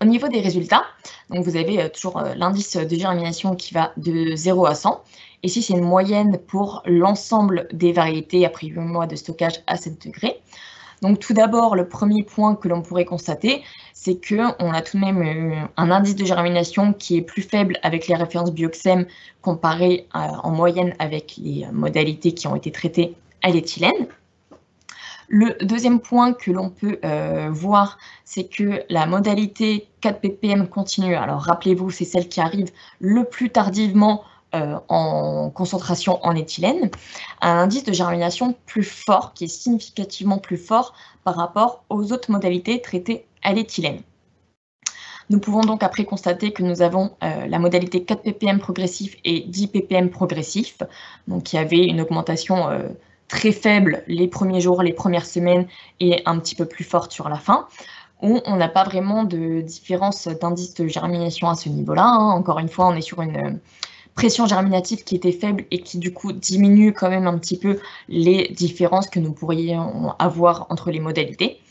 au niveau des résultats, donc vous avez toujours l'indice de germination qui va de 0 à 100. Ici, c'est une moyenne pour l'ensemble des variétés après 8 mois de stockage à 7 degrés. Donc tout d'abord, le premier point que l'on pourrait constater, c'est qu'on a tout de même un indice de germination qui est plus faible avec les références Bioxem comparé en moyenne avec les modalités qui ont été traitées à l'éthylène. Le deuxième point que l'on peut voir, c'est que la modalité 4 ppm continue, alors rappelez-vous, c'est celle qui arrive le plus tardivement en concentration en éthylène, a un indice de germination plus fort, qui est significativement plus fort par rapport aux autres modalités traitées à l'éthylène. Nous pouvons donc après constater que nous avons la modalité 4 ppm progressif et 10 ppm progressif, donc qui avait une augmentation très faible les premiers jours, les premières semaines et un petit peu plus forte sur la fin, où on n'a pas vraiment de différence d'indice de germination à ce niveau-là. Hein. Encore une fois, on est sur une pression germinative qui était faible et qui du coup diminue quand même un petit peu les différences que nous pourrions avoir entre les modalités.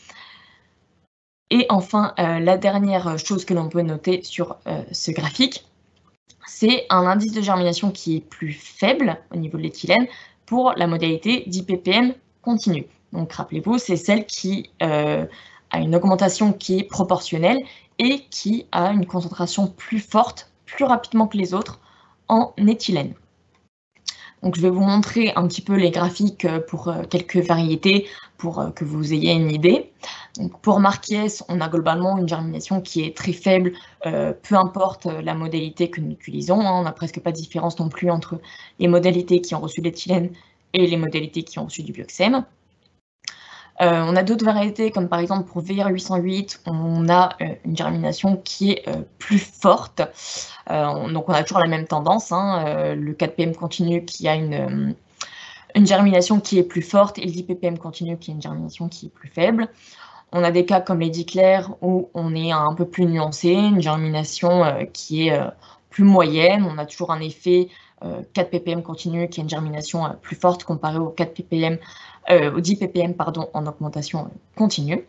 Et enfin, la dernière chose que l'on peut noter sur ce graphique, c'est un indice de germination qui est plus faible au niveau de l'éthylène pour la modalité 10 ppm continue. Donc rappelez-vous, c'est celle qui a une augmentation qui est proportionnelle et qui a une concentration plus forte, plus rapidement que les autres, en éthylène. Donc je vais vous montrer un petit peu les graphiques pour quelques variétés pour que vous ayez une idée. Donc pour Marquies, on a globalement une germination qui est très faible, peu importe la modalité que nous utilisons. Hein, on n'a presque pas de différence non plus entre les modalités qui ont reçu l'éthylène et les modalités qui ont reçu du Bioxem. On a d'autres variétés, comme par exemple pour VR808, on a une germination qui est plus forte. Donc on a toujours la même tendance, hein, le 4 ppm continu qui a une germination qui est plus forte et le 10 ppm continu qui a une germination qui est plus faible. On a des cas comme les Diclair où on est un peu plus nuancé, une germination qui est plus moyenne. On a toujours un effet 4 ppm continu qui a une germination plus forte comparée au 4 ppm, au 10 ppm pardon, en augmentation continue.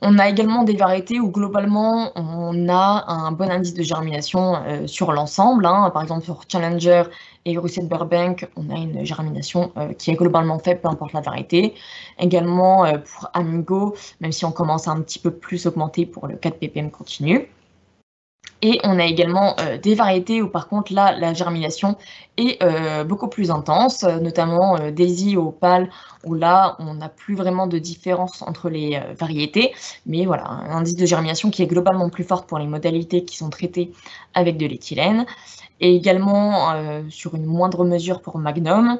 On a également des variétés où globalement on a un bon indice de germination sur l'ensemble. Hein. Par exemple sur Challenger et Russell Burbank, on a une germination qui est globalement faible, peu importe la variété. Également pour Amigo, même si on commence à un petit peu plus augmenter pour le 4 ppm continu. Et on a également des variétés où par contre là la germination est beaucoup plus intense, notamment Daisy ou Opale, où là on n'a plus vraiment de différence entre les variétés, mais voilà, un indice de germination qui est globalement plus fort pour les modalités qui sont traitées avec de l'éthylène, et également sur une moindre mesure pour Magnum.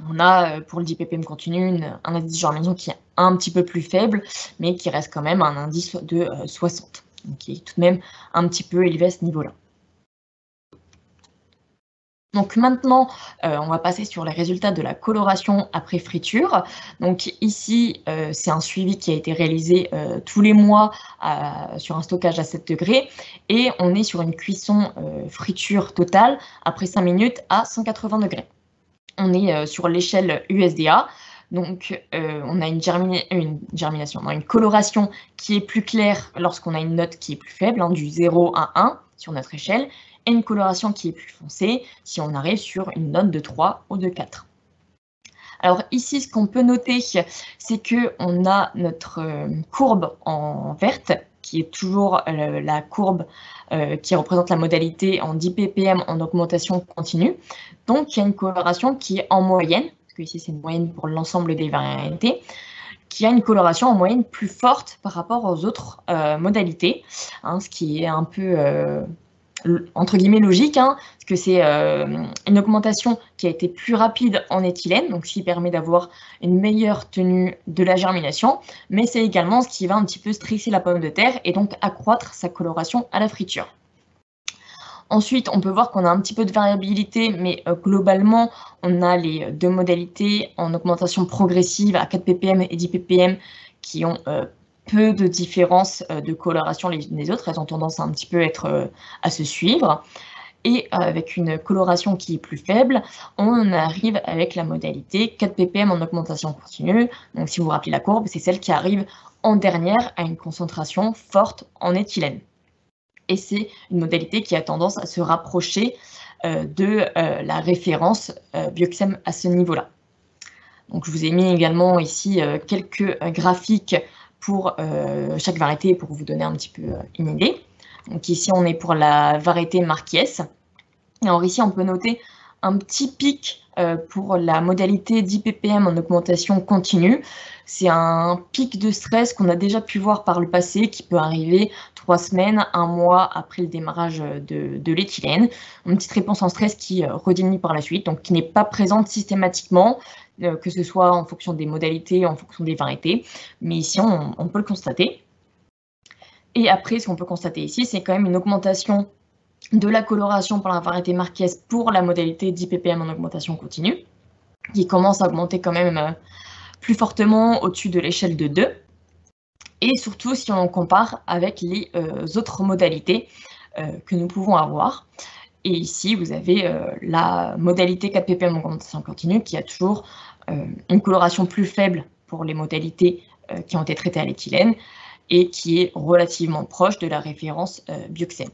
On a pour le 10 ppm continu un indice de germination qui est un petit peu plus faible, mais qui reste quand même un indice de 60. Donc, qui est tout de même un petit peu élevé à ce niveau-là. Donc maintenant, on va passer sur les résultats de la coloration après friture. Donc ici, c'est un suivi qui a été réalisé tous les mois sur un stockage à 7 degrés. Et on est sur une cuisson friture totale après 5 minutes à 180 degrés. On est sur l'échelle USDA. Donc, on a une coloration qui est plus claire lorsqu'on a une note qui est plus faible, hein, du 0 à 1 sur notre échelle, et une coloration qui est plus foncée si on arrive sur une note de 3 ou de 4. Alors ici, ce qu'on peut noter, c'est qu'on a notre courbe en verte, qui est toujours la courbe qui représente la modalité en 10 ppm en augmentation continue. Donc, il y a une coloration qui est en moyenne, que ici c'est une moyenne pour l'ensemble des variétés, qui a une coloration en moyenne plus forte par rapport aux autres modalités, hein, ce qui est un peu entre guillemets logique, hein, parce que c'est une augmentation qui a été plus rapide en éthylène, donc ce qui permet d'avoir une meilleure tenue de la germination, mais c'est également ce qui va un petit peu stresser la pomme de terre et donc accroître sa coloration à la friture. Ensuite, on peut voir qu'on a un petit peu de variabilité, mais globalement, on a les deux modalités en augmentation progressive à 4 ppm et 10 ppm qui ont peu de différence de coloration les unes des autres. Elles ont tendance à un petit peu à se suivre. Et avec une coloration qui est plus faible, on arrive avec la modalité 4 ppm en augmentation continue. Donc, si vous vous rappelez la courbe, c'est celle qui arrive en dernière à une concentration forte en éthylène. Et c'est une modalité qui a tendance à se rapprocher de la référence Bioxem à ce niveau-là. Donc, je vous ai mis également ici quelques graphiques pour chaque variété pour vous donner un petit peu une idée. Donc ici, on est pour la variété Marquies. Alors ici, on peut noter un petit pic pour la modalité 10 ppm en augmentation continue. C'est un pic de stress qu'on a déjà pu voir par le passé, qui peut arriver 3 semaines, 1 mois après le démarrage de l'éthylène. Une petite réponse en stress qui rediminue par la suite, donc qui n'est pas présente systématiquement, que ce soit en fonction des modalités, en fonction des variétés. Mais ici, on peut le constater. Et après, ce qu'on peut constater ici, c'est quand même une augmentation de la coloration par la variété Marquies pour la modalité 10 ppm en augmentation continue, qui commence à augmenter quand même plus fortement au-dessus de l'échelle de 2. Et surtout, si on compare avec les autres modalités que nous pouvons avoir. Et ici, vous avez la modalité 4 ppm en augmentation continue qui a toujours une coloration plus faible pour les modalités qui ont été traitées à l'éthylène et qui est relativement proche de la référence Bioxem.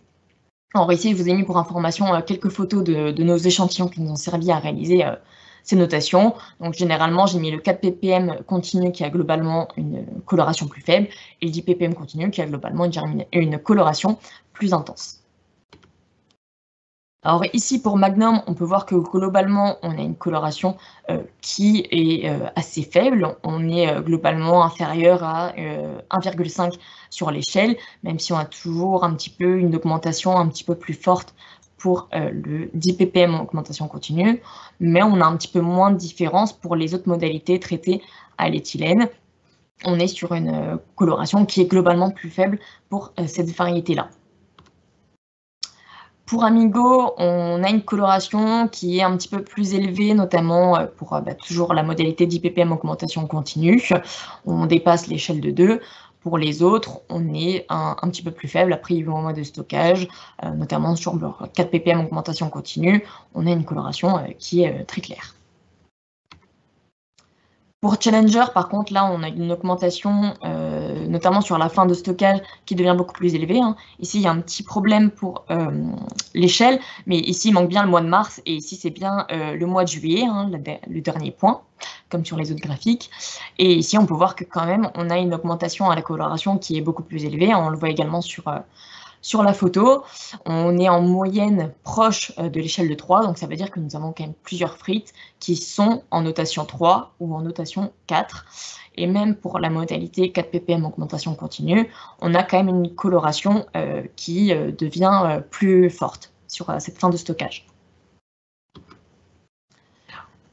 Alors ici, je vous ai mis pour information quelques photos de nos échantillons qui nous ont servi à réaliser ces notations. Donc généralement, j'ai mis le 4 ppm continu qui a globalement une coloration plus faible et le 10 ppm continu qui a globalement une coloration plus intense. Alors ici, pour Magnum, on peut voir que globalement, on a une coloration qui est assez faible. On est globalement inférieur à 1,5 sur l'échelle, même si on a toujours un petit peu une augmentation un petit peu plus forte pour le 10 ppm en augmentation continue, mais on a un petit peu moins de différence pour les autres modalités traitées à l'éthylène. On est sur une coloration qui est globalement plus faible pour cette variété-là. Pour Amigo, on a une coloration qui est un petit peu plus élevée, notamment pour toujours la modalité 10 ppm augmentation continue. On dépasse l'échelle de 2. Pour les autres, on est un petit peu plus faible après 8 mois de stockage, notamment sur le 4 ppm augmentation continue. On a une coloration qui est très claire. Pour Challenger, par contre, là, on a une augmentation, notamment sur la fin de stockage, qui devient beaucoup plus élevée. Ici, il y a un petit problème pour l'échelle, mais ici, il manque bien le mois de mars, et ici, c'est bien le mois de juillet, le dernier point, comme sur les autres graphiques. Et ici, on peut voir que quand même, on a une augmentation à la coloration qui est beaucoup plus élevée. On le voit également sur la photo. On est en moyenne proche de l'échelle de 3, donc ça veut dire que nous avons quand même plusieurs frites qui sont en notation 3 ou en notation 4. Et même pour la modalité 4 ppm augmentation continue, on a quand même une coloration qui devient plus forte sur cette fin de stockage.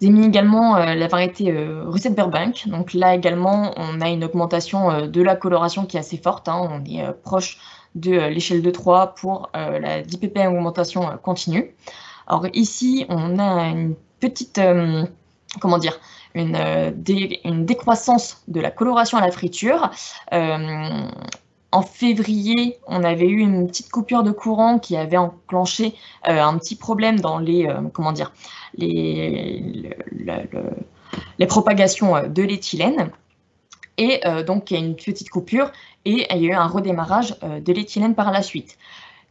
J'ai mis également la variété Russet Burbank. Donc là également, on a une augmentation de la coloration qui est assez forte. On est proche de l'échelle de 3 pour la 10 ppm augmentation continue. Alors ici, on a une petite, une décroissance de la coloration à la friture. En février, on avait eu une petite coupure de courant qui avait enclenché un petit problème dans les propagations de l'éthylène. Et donc, il y a une petite coupure et il y a eu un redémarrage de l'éthylène par la suite.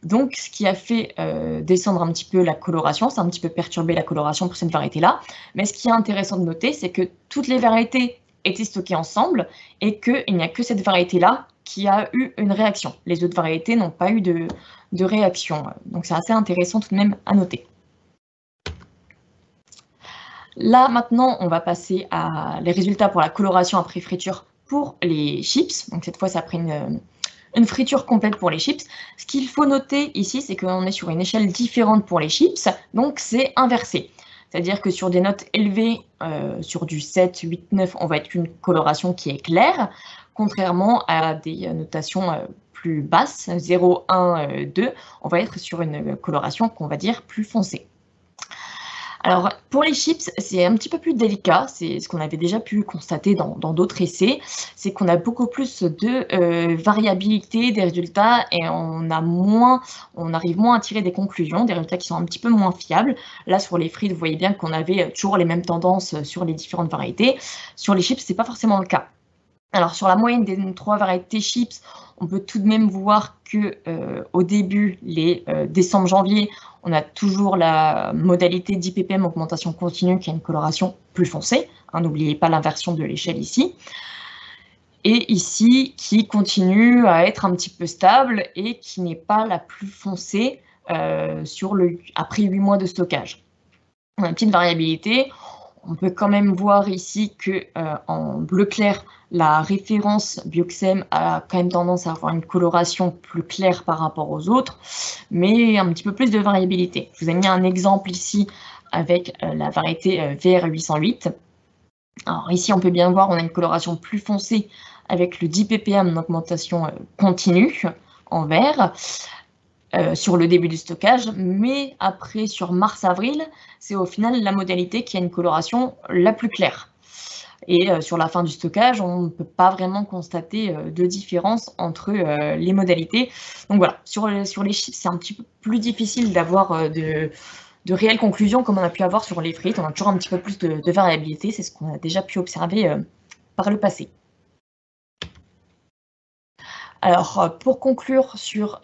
Donc, ce qui a fait descendre un petit peu la coloration, ça a un petit peu perturbé la coloration pour cette variété-là. Mais ce qui est intéressant de noter, c'est que toutes les variétés étaient stockées ensemble et qu'il n'y a que cette variété-là qui a eu une réaction. Les autres variétés n'ont pas eu de réaction. Donc, c'est assez intéressant tout de même à noter. Là, maintenant, on va passer à les résultats pour la coloration après friture pour les chips. Donc, cette fois, ça a pris une friture complète pour les chips. Ce qu'il faut noter ici, c'est qu'on est sur une échelle différente pour les chips. Donc, c'est inversé. C'est-à-dire que sur des notes élevées, sur du 7, 8, 9, on va être une coloration qui est claire, contrairement à des notations plus basses, 0, 1, 2, on va être sur une coloration qu'on va dire plus foncée. Alors, pour les chips, c'est un petit peu plus délicat, c'est ce qu'on avait déjà pu constater dans d'autres essais, c'est qu'on a beaucoup plus de variabilité des résultats et on arrive moins à tirer des conclusions, des résultats qui sont un petit peu moins fiables. Là, sur les frites, vous voyez bien qu'on avait toujours les mêmes tendances sur les différentes variétés. Sur les chips, ce n'est pas forcément le cas. Alors, sur la moyenne des 3 variétés chips, on peut tout de même voir que au début, les décembre-janvier, on a toujours la modalité 10 ppm augmentation continue qui a une coloration plus foncée. N'oubliez pas l'inversion de l'échelle ici. Et ici, qui continue à être un petit peu stable et qui n'est pas la plus foncée après 8 mois de stockage. On a une petite variabilité. On peut quand même voir ici que en bleu clair, la référence Bioxem a quand même tendance à avoir une coloration plus claire par rapport aux autres, mais un petit peu plus de variabilité. Je vous ai mis un exemple ici avec la variété VR808. Alors ici, on peut bien voir, on a une coloration plus foncée avec le 10 ppm d'augmentation continue en vert. Sur le début du stockage, mais après sur mars-avril, c'est au final la modalité qui a une coloration la plus claire. Et sur la fin du stockage, on ne peut pas vraiment constater de différence entre les modalités. Donc voilà, sur les chips, c'est un petit peu plus difficile d'avoir de réelles conclusions comme on a pu avoir sur les frites. On a toujours un petit peu plus de variabilité, c'est ce qu'on a déjà pu observer par le passé. Alors, pour conclure sur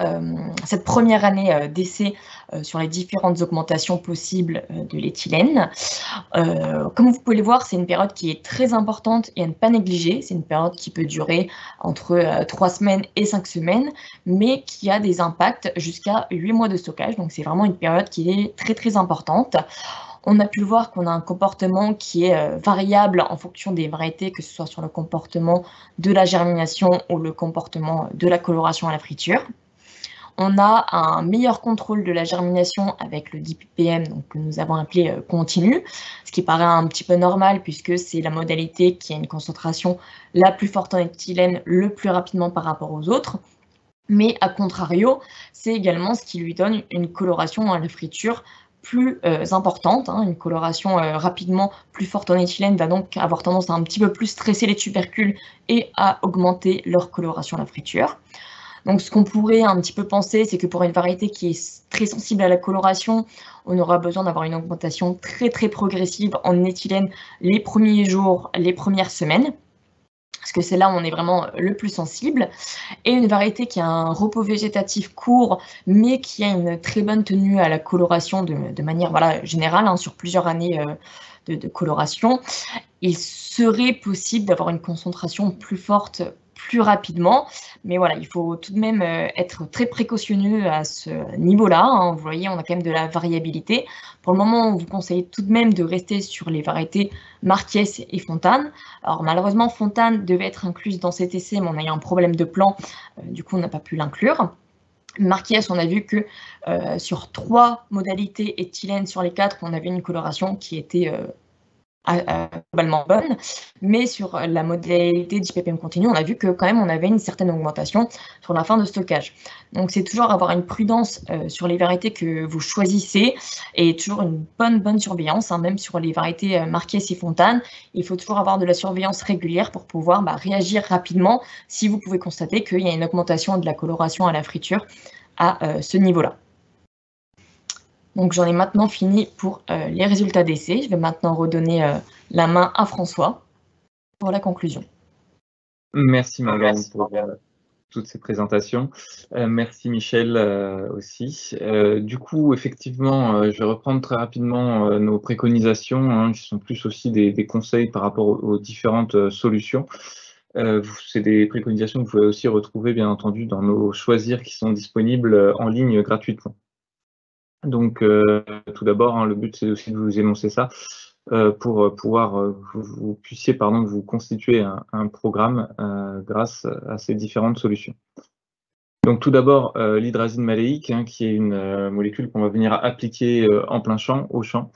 cette première année d'essai sur les différentes augmentations possibles de l'éthylène, comme vous pouvez le voir, c'est une période qui est très importante et à ne pas négliger. C'est une période qui peut durer entre 3 semaines et 5 semaines, mais qui a des impacts jusqu'à 8 mois de stockage. Donc, c'est vraiment une période qui est très, très importante. On a pu voir qu'on a un comportement qui est variable en fonction des variétés, que ce soit sur le comportement de la germination ou le comportement de la coloration à la friture. On a un meilleur contrôle de la germination avec le 10 ppm, donc, que nous avons appelé continu, ce qui paraît un petit peu normal puisque c'est la modalité qui a une concentration la plus forte en éthylène le plus rapidement par rapport aux autres. Mais à contrario, c'est également ce qui lui donne une coloration à la friture plus importante. Une coloration rapidement plus forte en éthylène va donc avoir tendance à un petit peu plus stresser les tubercules et à augmenter leur coloration à la friture. Donc ce qu'on pourrait un petit peu penser, c'est que pour une variété qui est très sensible à la coloration, on aura besoin d'avoir une augmentation très très progressive en éthylène les premiers jours, les premières semaines, parce que c'est là où on est vraiment le plus sensible, et une variété qui a un repos végétatif court, mais qui a une très bonne tenue à la coloration de manière générale, sur plusieurs années de coloration, il serait possible d'avoir une concentration plus forte plus rapidement, mais voilà, il faut tout de même être très précautionneux à ce niveau-là. Vous voyez, on a quand même de la variabilité. Pour le moment, on vous conseille tout de même de rester sur les variétés Marquès et Fontane. Alors malheureusement, Fontane devait être incluse dans cet essai, mais on a eu un problème de plan, du coup on n'a pas pu l'inclure. Marquès, on a vu que sur 3 modalités éthylène sur les 4, on avait une coloration qui était globalement bonne, mais sur la modalité 10 ppm continu, on a vu que quand même on avait une certaine augmentation sur la fin de stockage. Donc c'est toujours avoir une prudence sur les variétés que vous choisissez et toujours une bonne surveillance, même sur les variétés Marquès et Fontane. Il faut toujours avoir de la surveillance régulière pour pouvoir réagir rapidement si vous pouvez constater qu'il y a une augmentation de la coloration à la friture à ce niveau-là. Donc j'en ai maintenant fini pour les résultats d'essai. Je vais maintenant redonner la main à François pour la conclusion. Merci Morgane pour toutes ces présentations. Merci Michel aussi. Du coup, effectivement, je vais reprendre très rapidement nos préconisations, qui sont plus aussi des conseils par rapport aux différentes solutions. C'est des préconisations que vous pouvez aussi retrouver, bien entendu, dans nos choisirs qui sont disponibles en ligne gratuitement. Donc, tout d'abord, le but, c'est aussi de vous énoncer ça pour pouvoir vous puissiez vous constituer un programme grâce à ces différentes solutions. Donc, tout d'abord, l'hydrazine maléique, qui est une molécule qu'on va venir appliquer en plein champ, au champ.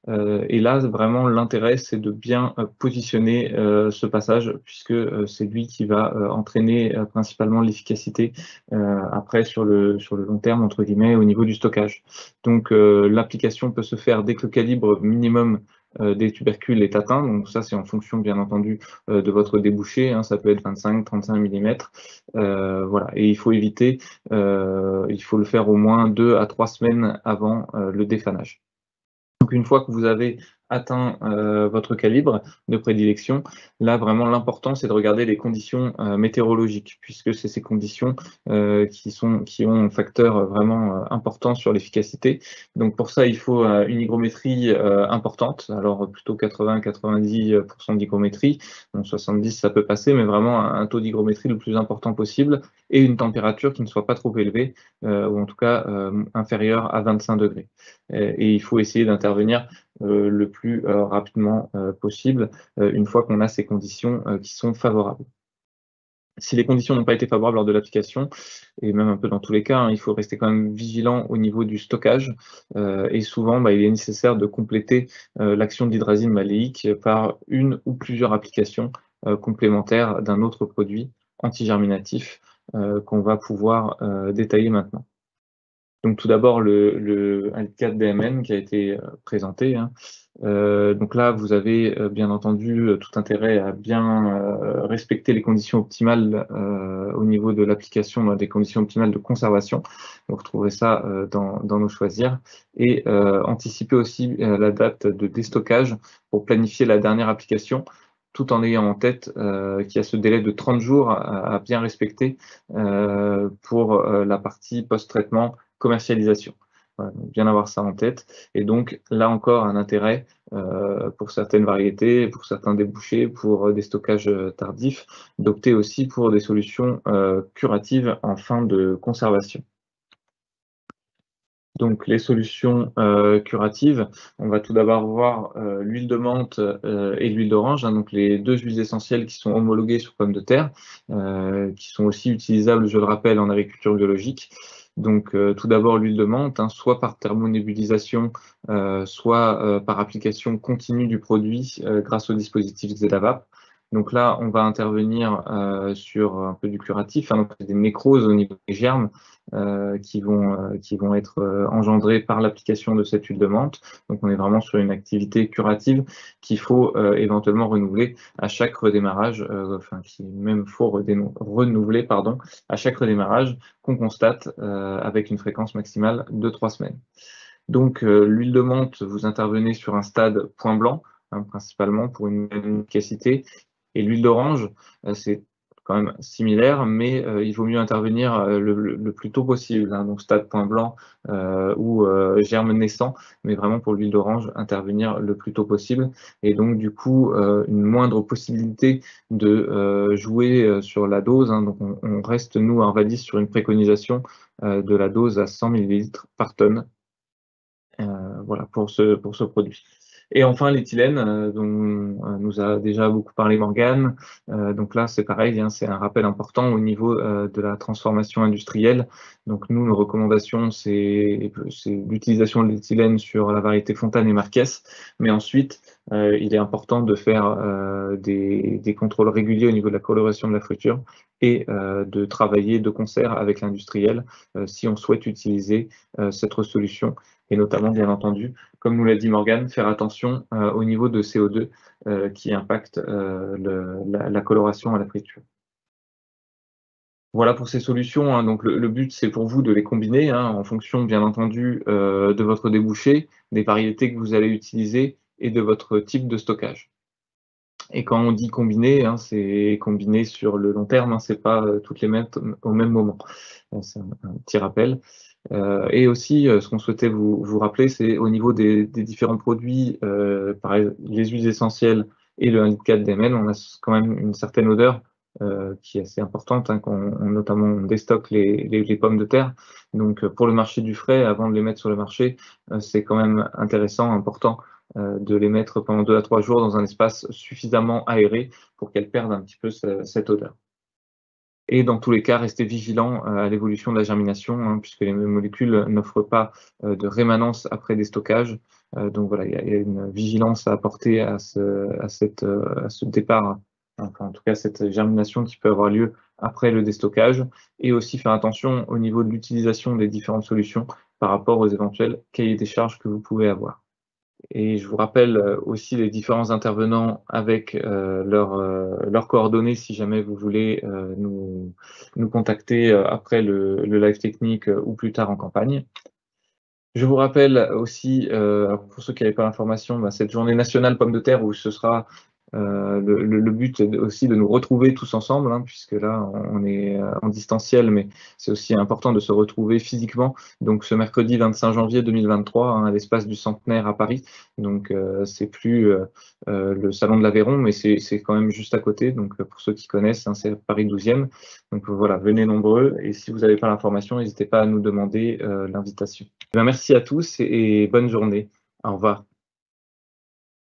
Et là, vraiment, l'intérêt, c'est de bien positionner ce passage, puisque c'est lui qui va entraîner principalement l'efficacité après sur le long terme, entre guillemets, au niveau du stockage. Donc, l'application peut se faire dès que le calibre minimum des tubercules est atteint. Donc, ça, c'est en fonction, bien entendu, de votre débouché. Ça peut être 25-35 mm. Voilà. Et il faut éviter, il faut le faire au moins 2 à 3 semaines avant le défanage. Donc une fois que vous avez atteint votre calibre de prédilection, là vraiment l'important c'est de regarder les conditions météorologiques, puisque c'est ces conditions qui ont un facteur vraiment important sur l'efficacité. Donc pour ça il faut une hygrométrie importante, alors plutôt 80-90% d'hygrométrie, donc 70 ça peut passer, mais vraiment un taux d'hygrométrie le plus important possible et une température qui ne soit pas trop élevée, ou en tout cas inférieure à 25 degrés. Et il faut essayer d'intervenir le plus rapidement possible une fois qu'on a ces conditions qui sont favorables. Si les conditions n'ont pas été favorables lors de l'application, et même un peu dans tous les cas, il faut rester quand même vigilant au niveau du stockage. Et souvent, il est nécessaire de compléter l'action de l'hydrazine maléique par une ou plusieurs applications complémentaires d'un autre produit antigerminatif qu'on va pouvoir détailler maintenant. Donc tout d'abord le 4 DMN qui a été présenté. Donc là, vous avez bien entendu tout intérêt à bien respecter les conditions optimales au niveau de l'application, des conditions optimales de conservation. Vous retrouverez ça dans nos choisirs. Et anticiper aussi la date de déstockage pour planifier la dernière application, tout en ayant en tête qu'il y a ce délai de 30 jours à bien respecter pour la partie post-traitement commercialisation. Voilà, donc bien avoir ça en tête. Et donc, là encore, un intérêt pour certaines variétés, pour certains débouchés, pour des stockages tardifs, d'opter aussi pour des solutions curatives en fin de conservation. Donc, les solutions curatives, on va tout d'abord voir l'huile de menthe et l'huile d'orange, donc les deux huiles essentielles qui sont homologuées sur pommes de terre, qui sont aussi utilisables, je le rappelle, en agriculture biologique. Donc tout d'abord l'huile de menthe, hein, soit par thermonébulisation, soit par application continue du produit grâce au dispositif Xelavap. Donc là, on va intervenir sur un peu du curatif, hein, donc des nécroses au niveau des germes qui vont être engendrés par l'application de cette huile de menthe. Donc on est vraiment sur une activité curative qu'il faut éventuellement renouveler à chaque redémarrage, qu'il même faut renouveler à chaque redémarrage qu'on constate avec une fréquence maximale de 3 semaines. Donc l'huile de menthe, vous intervenez sur un stade point blanc, hein, principalement pour une même efficacité. Et l'huile d'orange, c'est quand même similaire, mais il vaut mieux intervenir le plus tôt possible, hein, donc stade point blanc ou germe naissant, mais vraiment pour l'huile d'orange, intervenir le plus tôt possible. Et donc du coup, une moindre possibilité de jouer sur la dose, hein, donc on reste, nous, à Arvadis, sur une préconisation de la dose à 100 ml par tonne. Voilà pour ce produit. Et enfin l'éthylène, dont nous a déjà beaucoup parlé Morgane. Donc là c'est pareil, hein, c'est un rappel important au niveau de la transformation industrielle. Donc nous, nos recommandations, c'est l'utilisation de l'éthylène sur la variété Fontane et Marquès, mais ensuite il est important de faire des contrôles réguliers au niveau de la coloration de la friture et de travailler de concert avec l'industriel si on souhaite utiliser cette solution. Et notamment, bien entendu, comme nous l'a dit Morgane, faire attention au niveau de CO2 qui impacte la coloration à la friture. Voilà pour ces solutions, hein. Donc le but, c'est pour vous de les combiner, hein, en fonction, bien entendu, de votre débouché, des variétés que vous allez utiliser et de votre type de stockage. Et quand on dit combiner, hein, c'est combiner sur le long terme, hein, c'est pas toutes les mettre au même moment. C'est un petit rappel. Et aussi, ce qu'on souhaitait vous rappeler, c'est au niveau des différents produits, par exemple les huiles essentielles et le 1,4 litre d'ml, on a quand même une certaine odeur qui est assez importante, hein, quand notamment on déstocke les pommes de terre. Donc pour le marché du frais, avant de les mettre sur le marché, c'est quand même intéressant, important de les mettre pendant 2 à 3 jours dans un espace suffisamment aéré pour qu'elles perdent un petit peu cette odeur. Et dans tous les cas, restez vigilant à l'évolution de la germination, hein, puisque les molécules n'offrent pas de rémanence après des stockages. Donc voilà, il y a une vigilance à apporter à ce départ, enfin en tout cas cette germination qui peut avoir lieu après le déstockage, et aussi faire attention au niveau de l'utilisation des différentes solutions par rapport aux éventuels cahiers des charges que vous pouvez avoir. Et je vous rappelle aussi les différents intervenants avec leurs coordonnées si jamais vous voulez nous contacter après le live technique ou plus tard en campagne. Je vous rappelle aussi, pour ceux qui n'avaient pas l'information, cette journée nationale pommes de terre où ce sera le but aussi de nous retrouver tous ensemble, hein, puisque là on est en distanciel, mais c'est aussi important de se retrouver physiquement. Donc ce mercredi 25 janvier 2023, hein, à l'espace du Centenaire à Paris. Donc c'est plus le salon de l'Aveyron, mais c'est quand même juste à côté. Donc pour ceux qui connaissent, hein, c'est Paris 12e. Donc voilà, venez nombreux. Et si vous n'avez pas l'information, n'hésitez pas à nous demander l'invitation. Merci à tous et bonne journée. Au revoir.